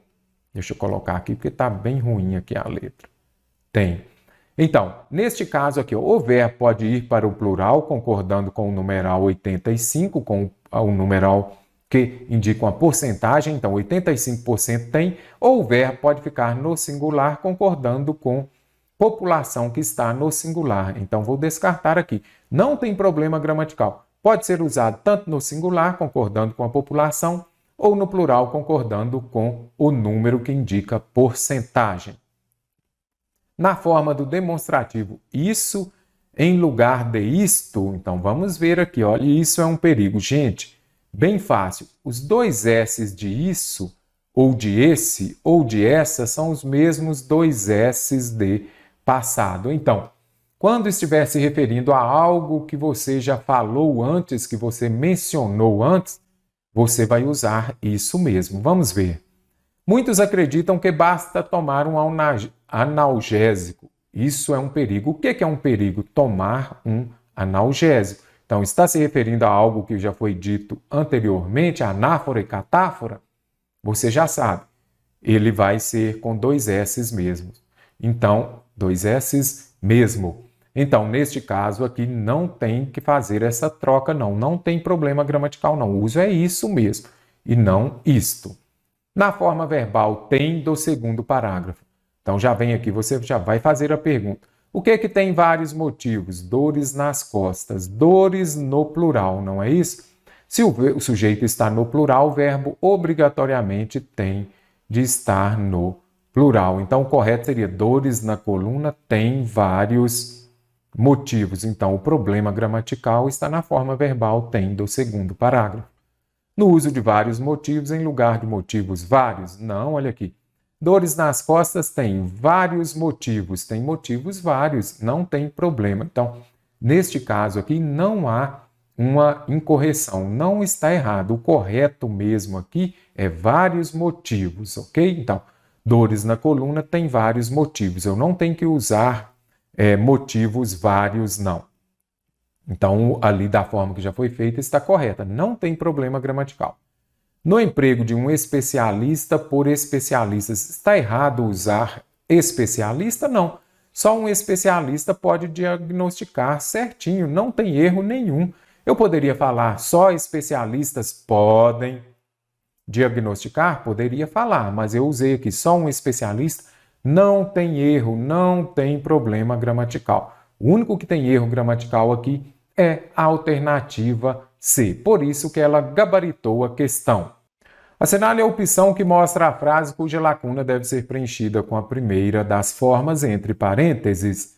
Deixa eu colocar aqui, porque está bem ruim aqui a letra. Tem. Então, neste caso aqui, o verbo pode ir para o plural, concordando com o numeral 85, com o numeral que indica uma porcentagem. Então, 85% tem. Ou o verbo pode ficar no singular, concordando com população que está no singular. Então, vou descartar aqui. Não tem problema gramatical. Pode ser usado tanto no singular, concordando com a população, ou no plural, concordando com o número que indica porcentagem. Na forma do demonstrativo, isso em lugar de isto, então vamos ver aqui, olha, isso é um perigo. Gente, bem fácil, os dois S's de isso, ou de esse, ou de essa, são os mesmos dois S's de passado. Então, quando estiver se referindo a algo que você já falou antes, que você mencionou antes, você vai usar isso mesmo. Vamos ver. Muitos acreditam que basta tomar um analgésico. Isso é um perigo. O que é um perigo? Tomar um analgésico. Então, está se referindo a algo que já foi dito anteriormente, anáfora e catáfora? Você já sabe. Ele vai ser com dois S's mesmo. Então, dois S's mesmo. Então, neste caso aqui, não tem que fazer essa troca, não. Não tem problema gramatical, não. O uso é isso mesmo, e não isto. Na forma verbal, tem do segundo parágrafo. Então, já vem aqui, você já vai fazer a pergunta. O que é que tem vários motivos? Dores nas costas. Dores no plural, não é isso? Se o sujeito está no plural, o verbo obrigatoriamente tem de estar no plural. Então, o correto seria dores na coluna tem vários motivos. Então, o problema gramatical está na forma verbal tem do segundo parágrafo. No uso de vários motivos em lugar de motivos vários. Não, olha aqui. Dores nas costas tem vários motivos. Tem motivos vários. Não tem problema. Então, neste caso aqui, não há uma incorreção. Não está errado. O correto mesmo aqui é vários motivos, ok? Então, dores na coluna tem vários motivos. Eu não tenho que usar motivos vários, não. Então, ali da forma que já foi feita, está correta. Não tem problema gramatical. No emprego de um especialista por especialistas, está errado usar especialista? Não. Só um especialista pode diagnosticar certinho, não tem erro nenhum. Eu poderia falar só especialistas podem diagnosticar? Poderia falar, mas eu usei aqui só um especialista. Não tem erro, não tem problema gramatical. O único que tem erro gramatical aqui é a alternativa C. Por isso que ela gabaritou a questão. Assinale a opção que mostra a frase cuja lacuna deve ser preenchida com a primeira das formas entre parênteses.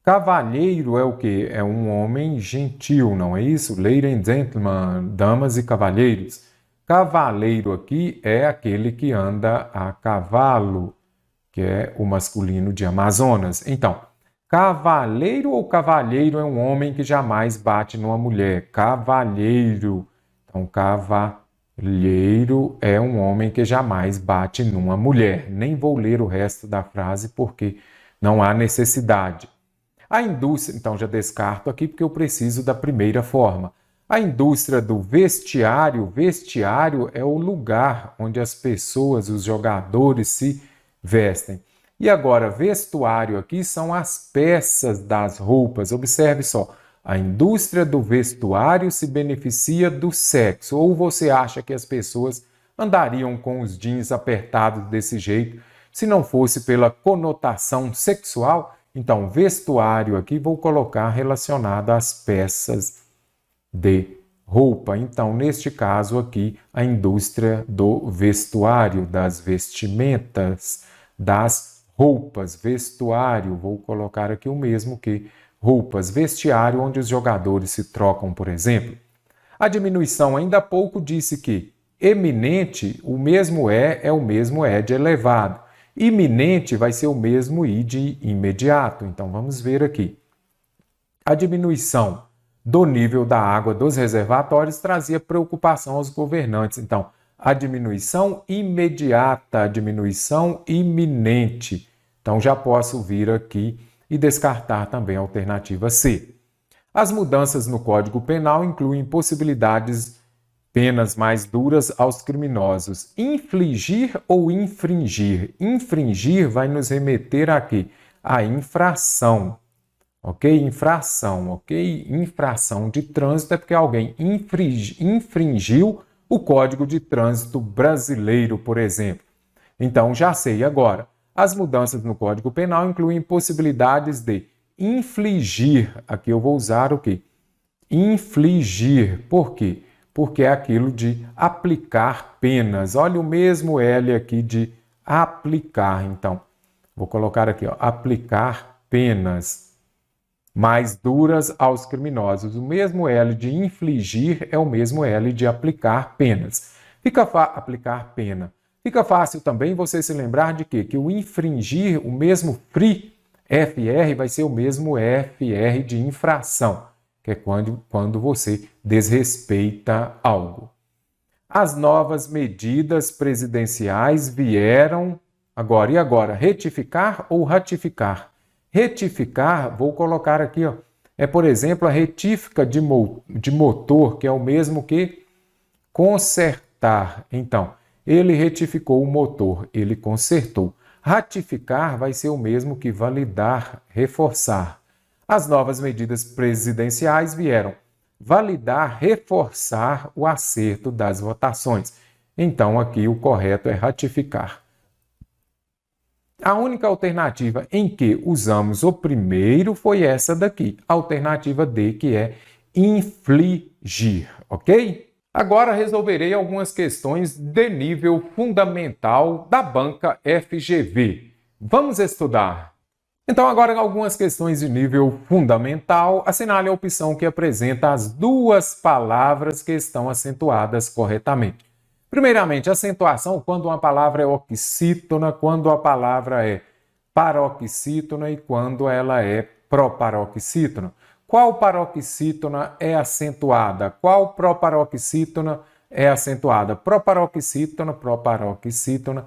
Cavalheiro é o quê? É um homem gentil, não é isso? Ladies and gentlemen, damas e cavalheiros. Cavaleiro aqui é aquele que anda a cavalo, que é o masculino de Amazonas. Então, cavaleiro ou cavalheiro é um homem que jamais bate numa mulher. Cavalheiro. Então, cavalheiro é um homem que jamais bate numa mulher. Nem vou ler o resto da frase porque não há necessidade. A indústria, então já descarto aqui porque eu preciso da primeira forma. A indústria do vestiário, vestiário é o lugar onde as pessoas, os jogadores se vestem. E agora, vestuário aqui são as peças das roupas. Observe só, a indústria do vestuário se beneficia do sexo. Ou você acha que as pessoas andariam com os jeans apertados desse jeito se não fosse pela conotação sexual? Então, vestuário aqui vou colocar relacionado às peças de roupa. Então, neste caso aqui, a indústria do vestuário, das vestimentas, das roupas, vestuário, vou colocar aqui o mesmo que roupas, vestiário, onde os jogadores se trocam, por exemplo. A diminuição, ainda há pouco, disse que eminente, o mesmo é o mesmo é de elevado. Iminente vai ser o mesmo i de imediato. Então, vamos ver aqui. A diminuição do nível da água dos reservatórios trazia preocupação aos governantes. Então, a diminuição imediata, a diminuição iminente. Então, já posso vir aqui e descartar também a alternativa C. As mudanças no Código Penal incluem possibilidades penas mais duras aos criminosos. Infligir ou infringir? Infringir vai nos remeter a quê? A infração. Ok? Infração, ok? Infração de trânsito é porque alguém infringiu o Código de Trânsito brasileiro, por exemplo. Então, já sei agora. As mudanças no Código Penal incluem possibilidades de infligir. Aqui eu vou usar o quê? Infligir. Por quê? Porque é aquilo de aplicar penas. Olha o mesmo L aqui de aplicar. Então, vou colocar aqui, ó, aplicar penas mais duras aos criminosos. O mesmo L de infligir é o mesmo L de aplicar penas. Aplicar pena. Fica fácil também você se lembrar de quê? Que o infringir, o mesmo FR, vai ser o mesmo FR de infração, que é quando você desrespeita algo. As novas medidas presidenciais vieram agora. E agora? Retificar ou ratificar? Retificar, vou colocar aqui, ó, é, por exemplo, a retífica de motor, que é o mesmo que consertar. Então, ele retificou o motor, ele consertou. Ratificar vai ser o mesmo que validar, reforçar. As novas medidas presidenciais vieram validar, reforçar o acerto das votações. Então, aqui o correto é ratificar. A única alternativa em que usamos o primeiro foi essa daqui, a alternativa D, que é infligir, ok? Agora resolverei algumas questões de nível fundamental da banca FGV. Vamos estudar! Então, agora algumas questões de nível fundamental. Assinale a opção que apresenta as duas palavras que estão acentuadas corretamente. Primeiramente, acentuação quando uma palavra é oxítona, quando a palavra é paroxítona e quando ela é proparoxítona. Qual paroxítona é acentuada? Qual proparoxítona é acentuada? Proparoxítona, proparoxítona.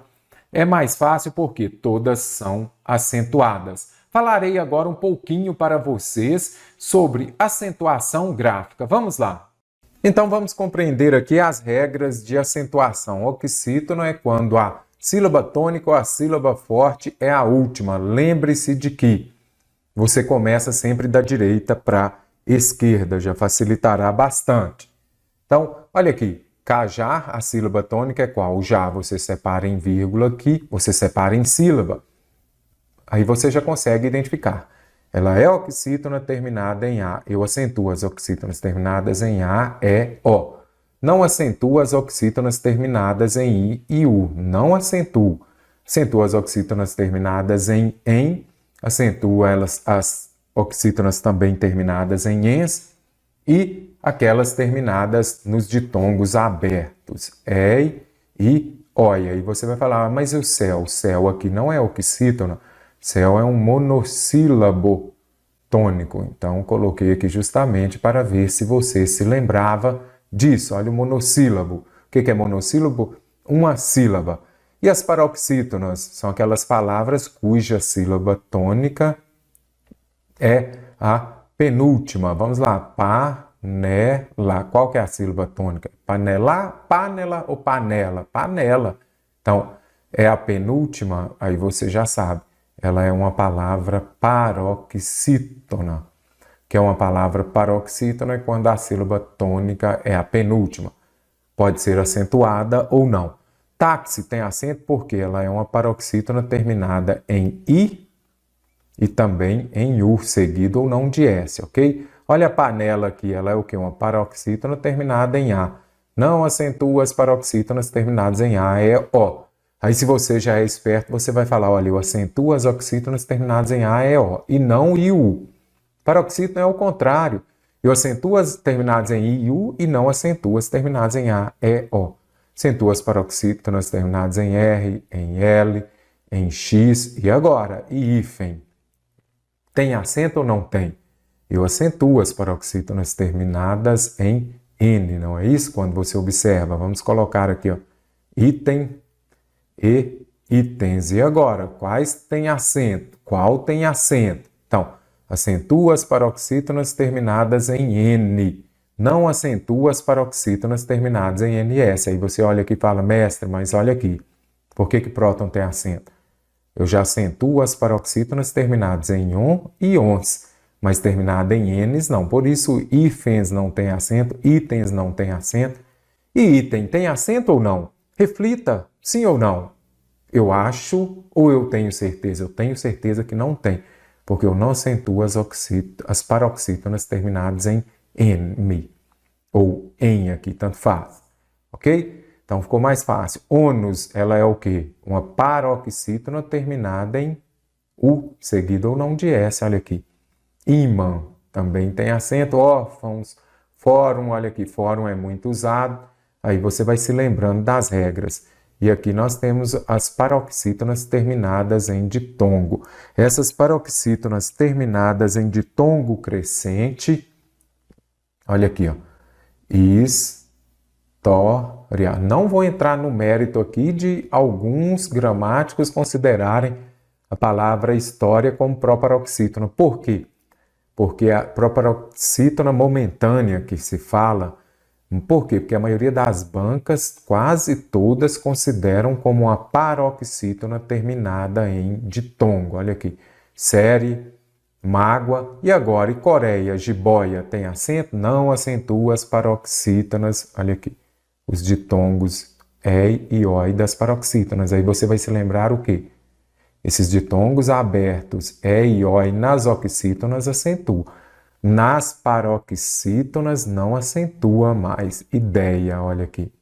É mais fácil porque todas são acentuadas. Falarei agora um pouquinho para vocês sobre acentuação gráfica. Vamos lá! Então vamos compreender aqui as regras de acentuação. Oxítono é quando a sílaba tônica ou a sílaba forte é a última. Lembre-se de que você começa sempre da direita para a esquerda, já facilitará bastante. Então, olha aqui, cajar, a sílaba tônica é qual? O já, você separa em vírgula aqui, você separa em sílaba. Aí você já consegue identificar. Ela é oxítona terminada em A. Eu acentuo as oxítonas terminadas em A, E, O. Não acentuo as oxítonas terminadas em I e U. Não acentuo. Acentuo as oxítonas terminadas em EN. Acentuo as oxítonas também terminadas em ENS. E aquelas terminadas nos ditongos abertos. EI e OI. Aí você vai falar, mas e o céu? O céu aqui não é oxítona. Céu é um monossílabo tônico. Então, coloquei aqui justamente para ver se você se lembrava disso. Olha o monossílabo. O que é monossílabo? Uma sílaba. E as paroxítonas são aquelas palavras cuja sílaba tônica é a penúltima. Vamos lá. Panela. Qual que é a sílaba tônica? Panela, panela ou panela? Panela. Então, é a penúltima, aí você já sabe. Ela é uma palavra paroxítona, que é uma palavra paroxítona quando a sílaba tônica é a penúltima. Pode ser acentuada ou não. Táxi tem acento porque ela é uma paroxítona terminada em I e também em U, seguido ou não de S, ok? Olha a panela aqui, ela é o quê? Uma paroxítona terminada em A. Não acentua as paroxítonas terminadas em A, é O. Aí se você já é esperto, você vai falar, olha, eu acentuo as oxítonas terminadas em A, é O, e não I, U. Paroxítona é o contrário. Eu acentuo as terminadas em I e U e não acentuo as terminadas em A, E, O. Acentuo as paroxítonas terminadas em R, em L, em X e agora, e hífen. Tem acento ou não tem? Eu acentuo as paroxítonas terminadas em N, não é isso? Quando você observa, vamos colocar aqui, ó, item e itens. E agora, quais têm acento? Qual tem acento? Então, acentua as paroxítonas terminadas em N. Não acentua as paroxítonas terminadas em NS. Aí você olha aqui e fala, mestre, mas olha aqui. Por que próton tem acento? Eu já acentuo as paroxítonas terminadas em on e ons, mas terminada em Ns não. Por isso, hífens não tem acento, itens não tem acento. E item tem acento ou não? Reflita, sim ou não? Eu acho ou eu tenho certeza? Eu tenho certeza que não tem, porque eu não acentuo as paroxítonas terminadas em N, ou em aqui, tanto faz. Ok? Então ficou mais fácil. Ônus, ela é o quê? Uma paroxítona terminada em U, seguida ou não de S, olha aqui. Ímã, também tem acento. Órfãos, fórum, olha aqui, fórum é muito usado. Aí você vai se lembrando das regras. E aqui nós temos as paroxítonas terminadas em ditongo. Essas paroxítonas terminadas em ditongo crescente, olha aqui, ó. História. Não vou entrar no mérito aqui de alguns gramáticos considerarem a palavra história como proparoxítona. Por quê? Porque a proparoxítona momentânea que se fala, por quê? Porque a maioria das bancas, quase todas, consideram como uma paroxítona terminada em ditongo. Olha aqui, série, mágoa, e agora, e Coreia, jiboia, tem acento? Não acentua as paroxítonas, olha aqui, os ditongos E e O das paroxítonas. Aí você vai se lembrar o quê? Esses ditongos abertos E e O nas oxítonas acentua. Nas paroxítonas não acentua mais. Ideia, olha aqui.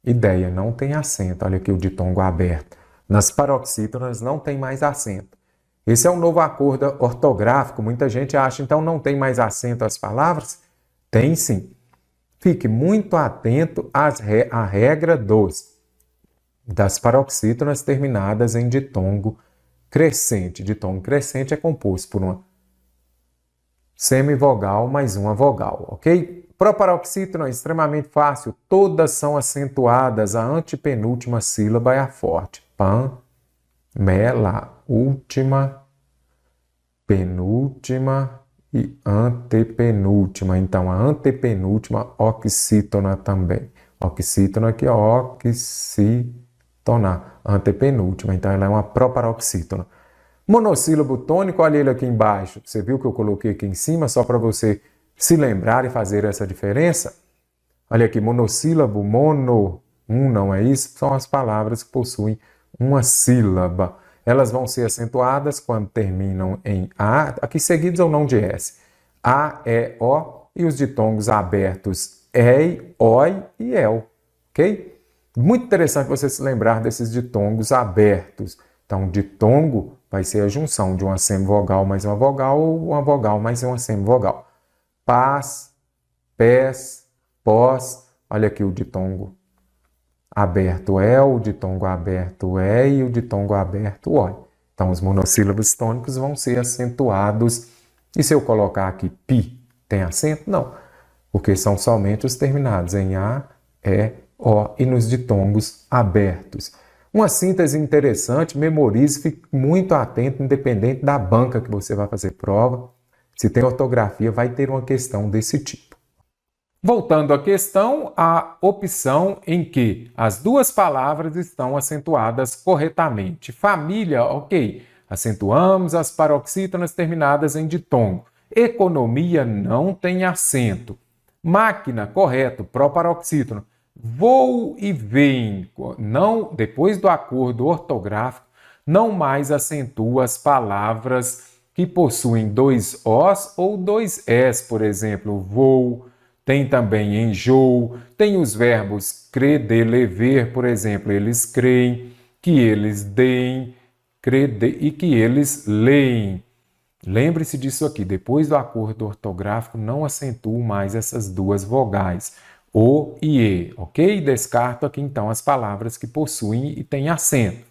Ideia, não tem acento. Olha aqui o ditongo aberto. Nas paroxítonas não tem mais acento. Esse é um novo acordo ortográfico. Muita gente acha, então, não tem mais acento as palavras? Tem sim. Fique muito atento à regra das paroxítonas terminadas em ditongo crescente. Ditongo crescente é composto por uma semivogal mais uma vogal, ok? Proparoxítona é extremamente fácil. Todas são acentuadas. A antepenúltima sílaba é a forte. Pan, mela, última, penúltima e antepenúltima. Então, a antepenúltima, oxítona também. Oxítona aqui, oxítona. Antepenúltima. Então, ela é uma proparoxítona. Monossílabo tônico, olha ele aqui embaixo. Você viu que eu coloquei aqui em cima só para você se lembrar e fazer essa diferença? Olha aqui, monossílabo, não é isso? São as palavras que possuem uma sílaba. Elas vão ser acentuadas quando terminam em A, aqui seguidos ou não de S. A, E, O e os ditongos abertos EI, OI e EL. Ok? Muito interessante você se lembrar desses ditongos abertos. Então, ditongo vai ser a junção de uma semivogal mais uma vogal ou uma vogal mais uma semivogal. Pás, pés, pós, olha aqui o ditongo aberto o ditongo aberto e o ditongo aberto oi. Então, os monossílabos tônicos vão ser acentuados. E se eu colocar aqui pi, tem acento? Não, porque são somente os terminados em A, E, O e nos ditongos abertos. Uma síntese interessante, memorize, fique muito atento, independente da banca que você vai fazer prova. Se tem ortografia, vai ter uma questão desse tipo. Voltando à questão, a opção em que as duas palavras estão acentuadas corretamente. Família, ok. Acentuamos as paroxítonas terminadas em ditongo. Economia não tem acento. Máquina, correto, proparoxítono. Vou e vem, não, depois do acordo ortográfico, não mais acentua as palavras que possuem dois Os ou dois Es, por exemplo, vou, tem também enjoo, tem os verbos creder, lever, por exemplo, eles creem, que eles deem, creder e que eles leem. Lembre-se disso aqui, depois do acordo ortográfico, não acentuo mais essas duas vogais, O e E, ok? Descarto aqui então as palavras que possuem e têm acento.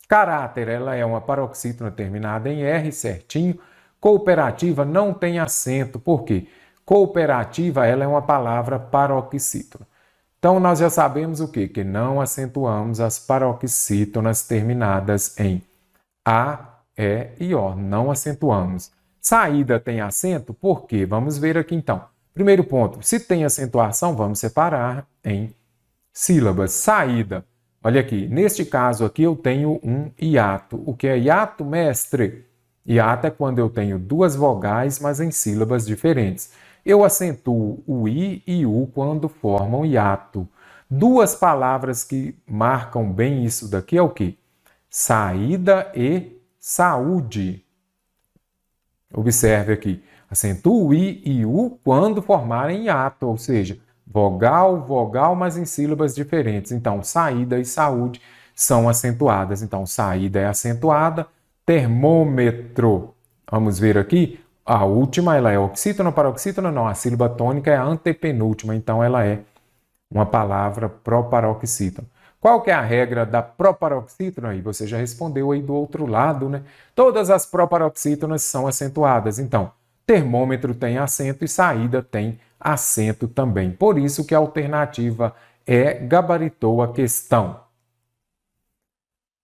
Caráter, ela é uma paroxítona terminada em R, certinho. Cooperativa não tem acento, por quê? Cooperativa, ela é uma palavra paroxítona. Então, nós já sabemos o quê? Que não acentuamos as paroxítonas terminadas em A, E e O. Não acentuamos. Saída tem acento, por quê? Vamos ver aqui então. Primeiro ponto, se tem acentuação, vamos separar em sílabas. Saída. Olha aqui, neste caso aqui eu tenho um hiato. O que é hiato, mestre? Hiato é quando eu tenho duas vogais, mas em sílabas diferentes. Eu acentuo o I e U quando formam hiato. Duas palavras que marcam bem isso daqui é o quê? Saída e saúde. Observe aqui, acentuo o I e U quando formarem hiato, ou seja, vogal, vogal, mas em sílabas diferentes. Então, saída e saúde são acentuadas. Então, saída é acentuada. Termômetro. Vamos ver aqui. A última, ela é oxítona, paroxítona, não. A sílaba tônica é a antepenúltima. Então, ela é uma palavra proparoxítona. Qual que é a regra da proparoxítona? Aí você já respondeu aí do outro lado, né? Todas as proparoxítonas são acentuadas. Então, termômetro tem acento e saída tem acento também. Por isso que a alternativa é gabaritou a questão.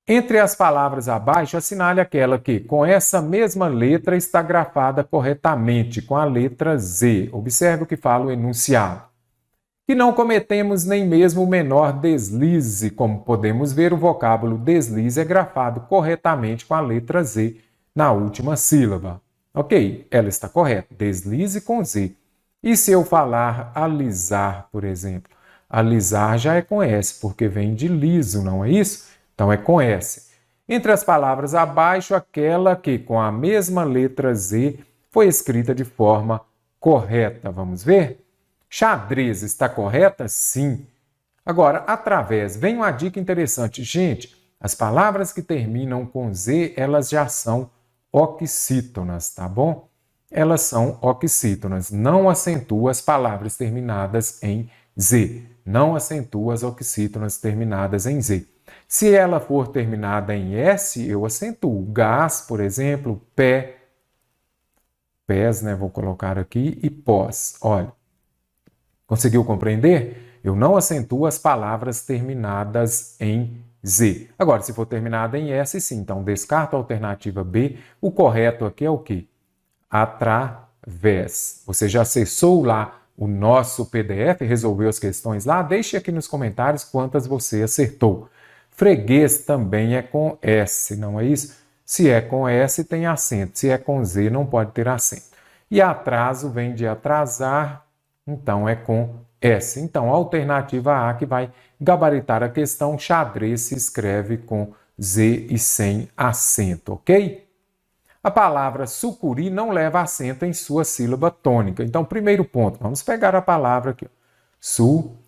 Entre as palavras abaixo, assinale aquela que, com essa mesma letra, está grafada corretamente, com a letra Z. Observe o que fala o enunciado. Que não cometemos nem mesmo o menor deslize. Como podemos ver, o vocábulo deslize é grafado corretamente com a letra Z na última sílaba. Ok, ela está correta. Deslize com Z. E se eu falar alisar, por exemplo? Alisar já é com S, porque vem de liso, não é isso? Então é com S. Entre as palavras abaixo, aquela que, com a mesma letra Z, foi escrita de forma correta. Vamos ver? Xadrez está correta? Sim. Agora, através, vem uma dica interessante. Gente, as palavras que terminam com Z, elas já são oxítonas, tá bom? Elas são oxítonas. Não acentua as palavras terminadas em Z. Não acentua as oxítonas terminadas em Z. Se ela for terminada em S, eu acentuo. Gás, por exemplo, pé, pés, né? Vou colocar aqui, e pós. Olha, conseguiu compreender? Eu não acentuo as palavras terminadas em Z. Agora, se for terminada em S, sim. Então, descarto a alternativa B. O correto aqui é o quê? Através. Você já acessou lá o nosso PDF, resolveu as questões lá? Deixe aqui nos comentários quantas você acertou. Freguês também é com S, não é isso? Se é com S, tem acento. Se é com Z, não pode ter acento. E atraso vem de atrasar, então é com S. Então, a alternativa A que vai gabaritar a questão, xadrez se escreve com Z e sem acento, ok? A palavra sucuri não leva acento em sua sílaba tônica. Então, primeiro ponto, vamos pegar a palavra aqui. Sucuri.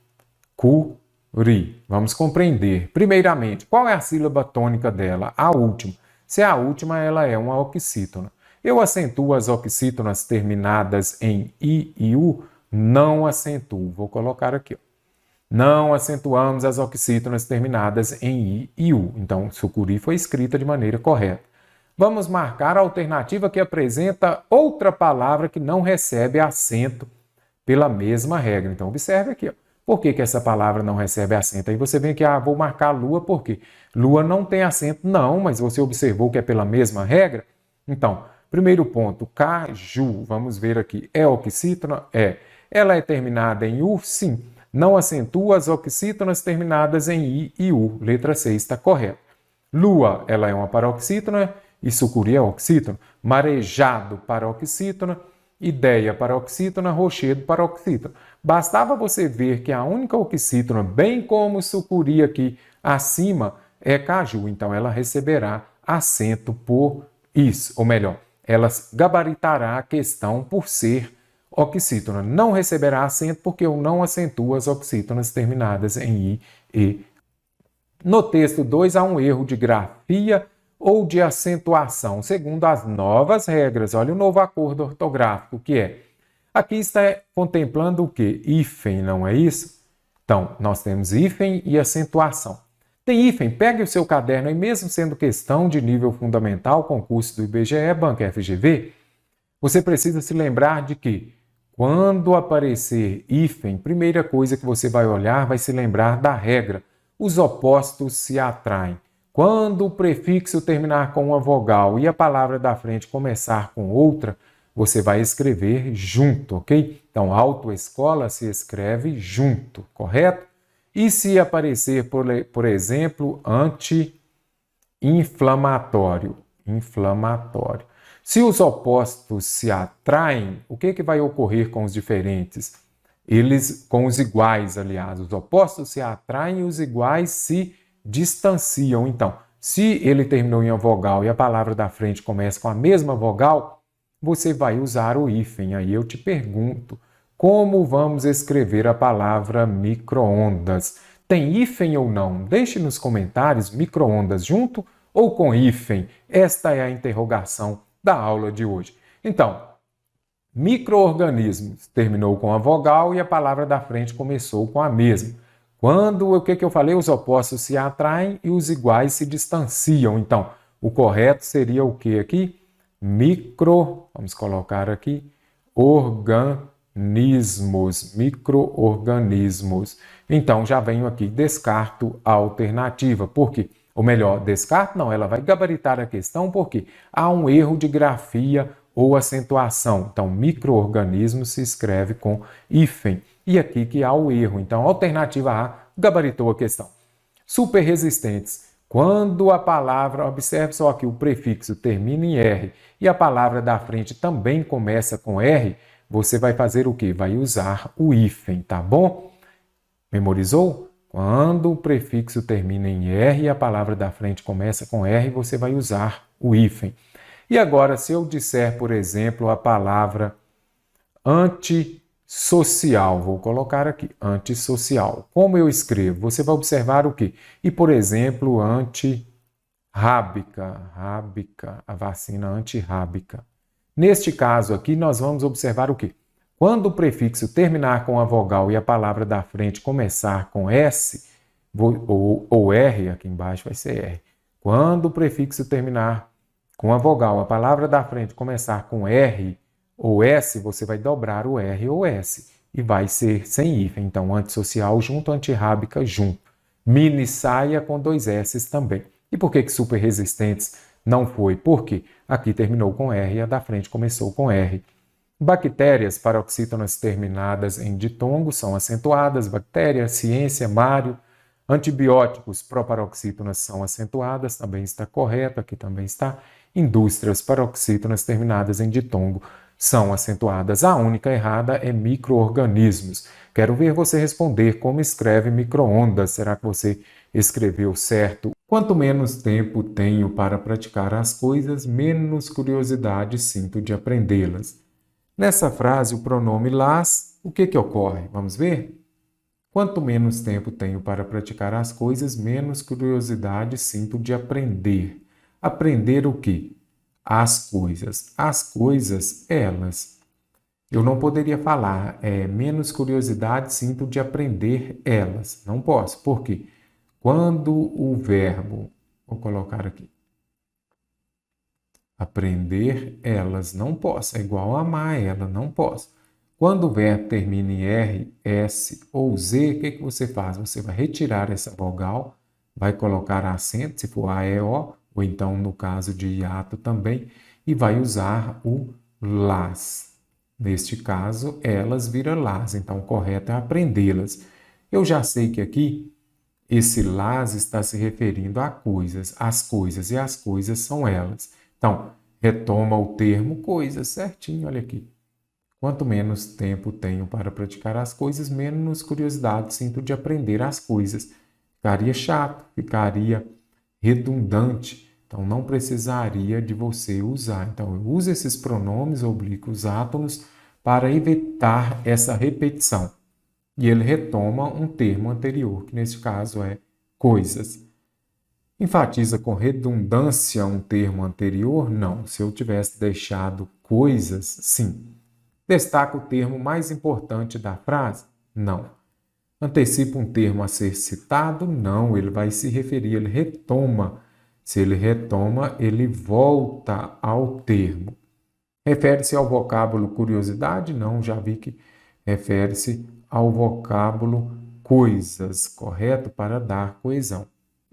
Vamos compreender. Primeiramente, qual é a sílaba tônica dela? A última. Se a última, ela é uma oxítona. Eu acentuo as oxítonas terminadas em I e U? Não acentuo. Vou colocar aqui. Não acentuamos as oxítonas terminadas em I e U. Então, sucuri foi escrita de maneira correta. Vamos marcar a alternativa que apresenta outra palavra que não recebe acento pela mesma regra. Então, observe aqui. Ó. Por que essa palavra não recebe acento? Aí você vem aqui, vou marcar lua, por quê? Lua não tem acento. Não, mas você observou que é pela mesma regra? Então, primeiro ponto, caju. Vamos ver aqui. É oxítona? É. Ela é terminada em U? Sim. Não acentua as oxítonas terminadas em I e U. Letra C está correta. Lua, ela é uma paroxítona e sucuri é oxítona. Marejado, paroxítona. Ideia, paroxítona. Rochedo, paroxítona. Bastava você ver que a única oxítona, bem como sucuri aqui acima, é caju. Então, ela receberá acento por isso. Ou melhor, ela gabaritará a questão por ser oxítona. Não receberá acento porque eu não acentuo as oxítonas terminadas em I e. No texto 2 há um erro de grafia ou de acentuação, segundo as novas regras. Olha o novo acordo ortográfico, que é. Aqui está contemplando o quê? Hífen, não é isso? Então, nós temos hífen e acentuação. Tem hífen, pegue o seu caderno aí, mesmo sendo questão de nível fundamental, concurso do IBGE, Banca FGV, você precisa se lembrar de que, quando aparecer hífen, primeira coisa que você vai olhar, vai se lembrar da regra. Os opostos se atraem. Quando o prefixo terminar com uma vogal e a palavra da frente começar com outra, você vai escrever junto, ok? Então, autoescola se escreve junto, correto? E se aparecer, por exemplo, anti-inflamatório, inflamatório. Se os opostos se atraem, o que vai ocorrer com os diferentes? Eles, com os iguais, aliás, os opostos se atraem e os iguais se distanciam. Então, se ele terminou em uma vogal e a palavra da frente começa com a mesma vogal, você vai usar o hífen. Aí eu te pergunto, como vamos escrever a palavra micro-ondas? Tem hífen ou não? Deixe nos comentários micro-ondas junto ou com hífen? Esta é a interrogação da aula de hoje. Então, micro-organismos terminou com a vogal e a palavra da frente começou com a mesma. Quando, o que eu falei? Os opostos se atraem e os iguais se distanciam. Então, o correto seria o que aqui? Vamos colocar aqui, organismos, micro-organismos. Então, já venho aqui, descarto a alternativa. Por quê? Ou melhor, descarto não, ela vai gabaritar a questão porque há um erro de grafia ou acentuação. Então, micro-organismo se escreve com hífen. E aqui que há o erro. Então, a alternativa A gabaritou a questão. Superresistentes. Quando a palavra, observe só que o prefixo termina em R e a palavra da frente também começa com R, você vai fazer o quê? Vai usar o hífen, tá bom? Memorizou? Quando o prefixo termina em R e a palavra da frente começa com R, você vai usar o hífen. E agora, se eu disser, por exemplo, a palavra antissocial, vou colocar aqui, antissocial. Como eu escrevo? Você vai observar o quê? E, por exemplo, antirrábica, a vacina antirrábica. Neste caso aqui, nós vamos observar o quê? Quando o prefixo terminar com a vogal e a palavra da frente começar com S, ou R, aqui embaixo vai ser R. Quando o prefixo terminar com a vogal, a palavra da frente começar com R ou S, você vai dobrar o R ou S e vai ser sem hífen. Então, antissocial junto, antirrábica junto. Mini saia com 2 S também. E por que super resistentes não foi? Porque aqui terminou com R e a da frente começou com R. Bactérias paroxítonas terminadas em ditongo são acentuadas. Bactéria, ciência, Mário. Antibióticos proparoxítonas são acentuadas, também está correto, aqui também está. Indústrias paroxítonas terminadas em ditongo são acentuadas. A única errada é micro-organismos. Quero ver você responder como escreve micro-ondas. Será que você escreveu certo? Quanto menos tempo tenho para praticar as coisas, menos curiosidade sinto de aprendê-las. Nessa frase, o pronome las, o que ocorre? Vamos ver? Quanto menos tempo tenho para praticar as coisas, menos curiosidade sinto de aprender. Aprender o quê? As coisas. As coisas, elas. Eu não poderia falar, menos curiosidade sinto de aprender elas. Não posso. Por quê? Quando o verbo, vou colocar aqui, aprender elas, não posso. É igual a amar ela, não posso. Quando o verbo termina em R, S ou Z, o que você faz? Você vai retirar essa vogal, vai colocar acento, se for A, E, O, ou então no caso de hiato também, e vai usar o las. Neste caso, elas vira las, então o correto é aprendê-las. Eu já sei que aqui esse las está se referindo a coisas, as coisas, e as coisas são elas. Então, retoma o termo coisas, certinho, olha aqui. Quanto menos tempo tenho para praticar as coisas, menos curiosidade sinto de aprender as coisas. Ficaria chato, ficaria redundante. Então, não precisaria de você usar. Então, eu uso esses pronomes oblíquos átonos para evitar essa repetição. E ele retoma um termo anterior, que nesse caso é coisas. Enfatiza com redundância um termo anterior? Não. Se eu tivesse deixado coisas, sim. Destaca o termo mais importante da frase? Não. Antecipa um termo a ser citado? Não. Ele vai se referir, ele retoma. Se ele retoma, ele volta ao termo. Refere-se ao vocábulo curiosidade? Não, já vi que refere-se ao vocábulo coisas, correto? Para dar coesão.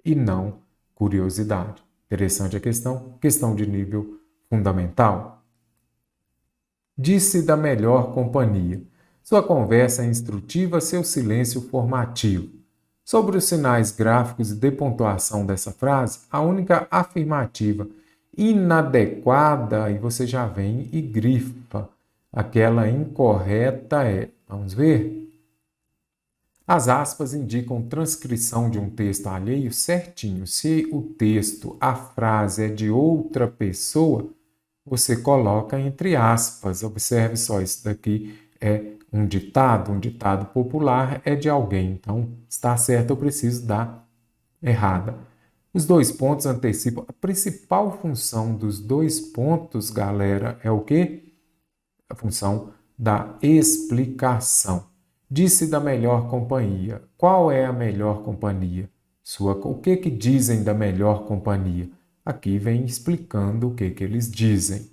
E não curiosidade. Interessante a questão. Questão de nível fundamental. Disse da melhor companhia. Sua conversa é instrutiva, seu silêncio formativo. Sobre os sinais gráficos de pontuação dessa frase, a única afirmativa inadequada, e você já vem e grifa. Aquela incorreta é, vamos ver? As aspas indicam transcrição de um texto alheio certinho. Se o texto, a frase é de outra pessoa, você coloca entre aspas. Observe só, isso daqui é um ditado popular é de alguém. Então, está certo, eu preciso dar errada. Os dois pontos antecipam. A principal função dos dois pontos, galera, é o quê? A função da explicação. Disse da melhor companhia. Qual é a melhor companhia? O que dizem da melhor companhia? Aqui vem explicando o que eles dizem.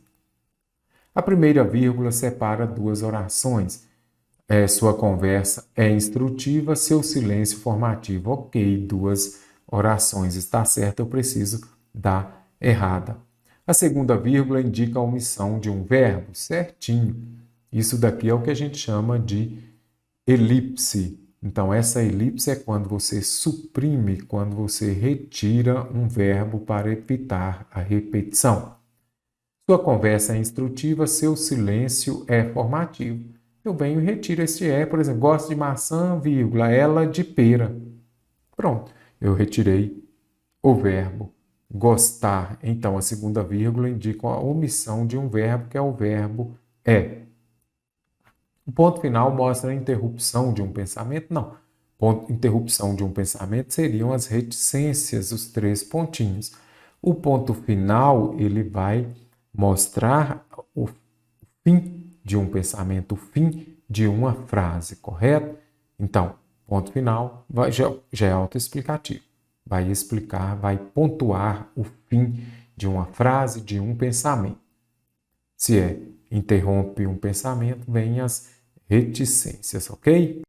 A primeira vírgula separa duas orações. Sua conversa é instrutiva, seu silêncio formativo. Ok, duas orações. Está certo, eu preciso dar errada. A segunda vírgula indica a omissão de um verbo. Certinho. Isso daqui é o que a gente chama de elipse. Então, essa elipse é quando você suprime, quando você retira um verbo para evitar a repetição. Sua conversa é instrutiva, seu silêncio é formativo. Eu venho e retiro este é, por exemplo, gosto de maçã, vírgula, ela de pera. Pronto, eu retirei o verbo gostar. Então, a segunda vírgula indica a omissão de um verbo, que é o verbo é. O ponto final mostra a interrupção de um pensamento? Não. Interrupção de um pensamento seriam as reticências, os três pontinhos. O ponto final, ele vai mostrar o fim de um pensamento, o fim de uma frase, correto? Então, ponto final já é autoexplicativo. Vai explicar, vai pontuar o fim de uma frase, de um pensamento. Se interrompe um pensamento, vem as reticências, ok?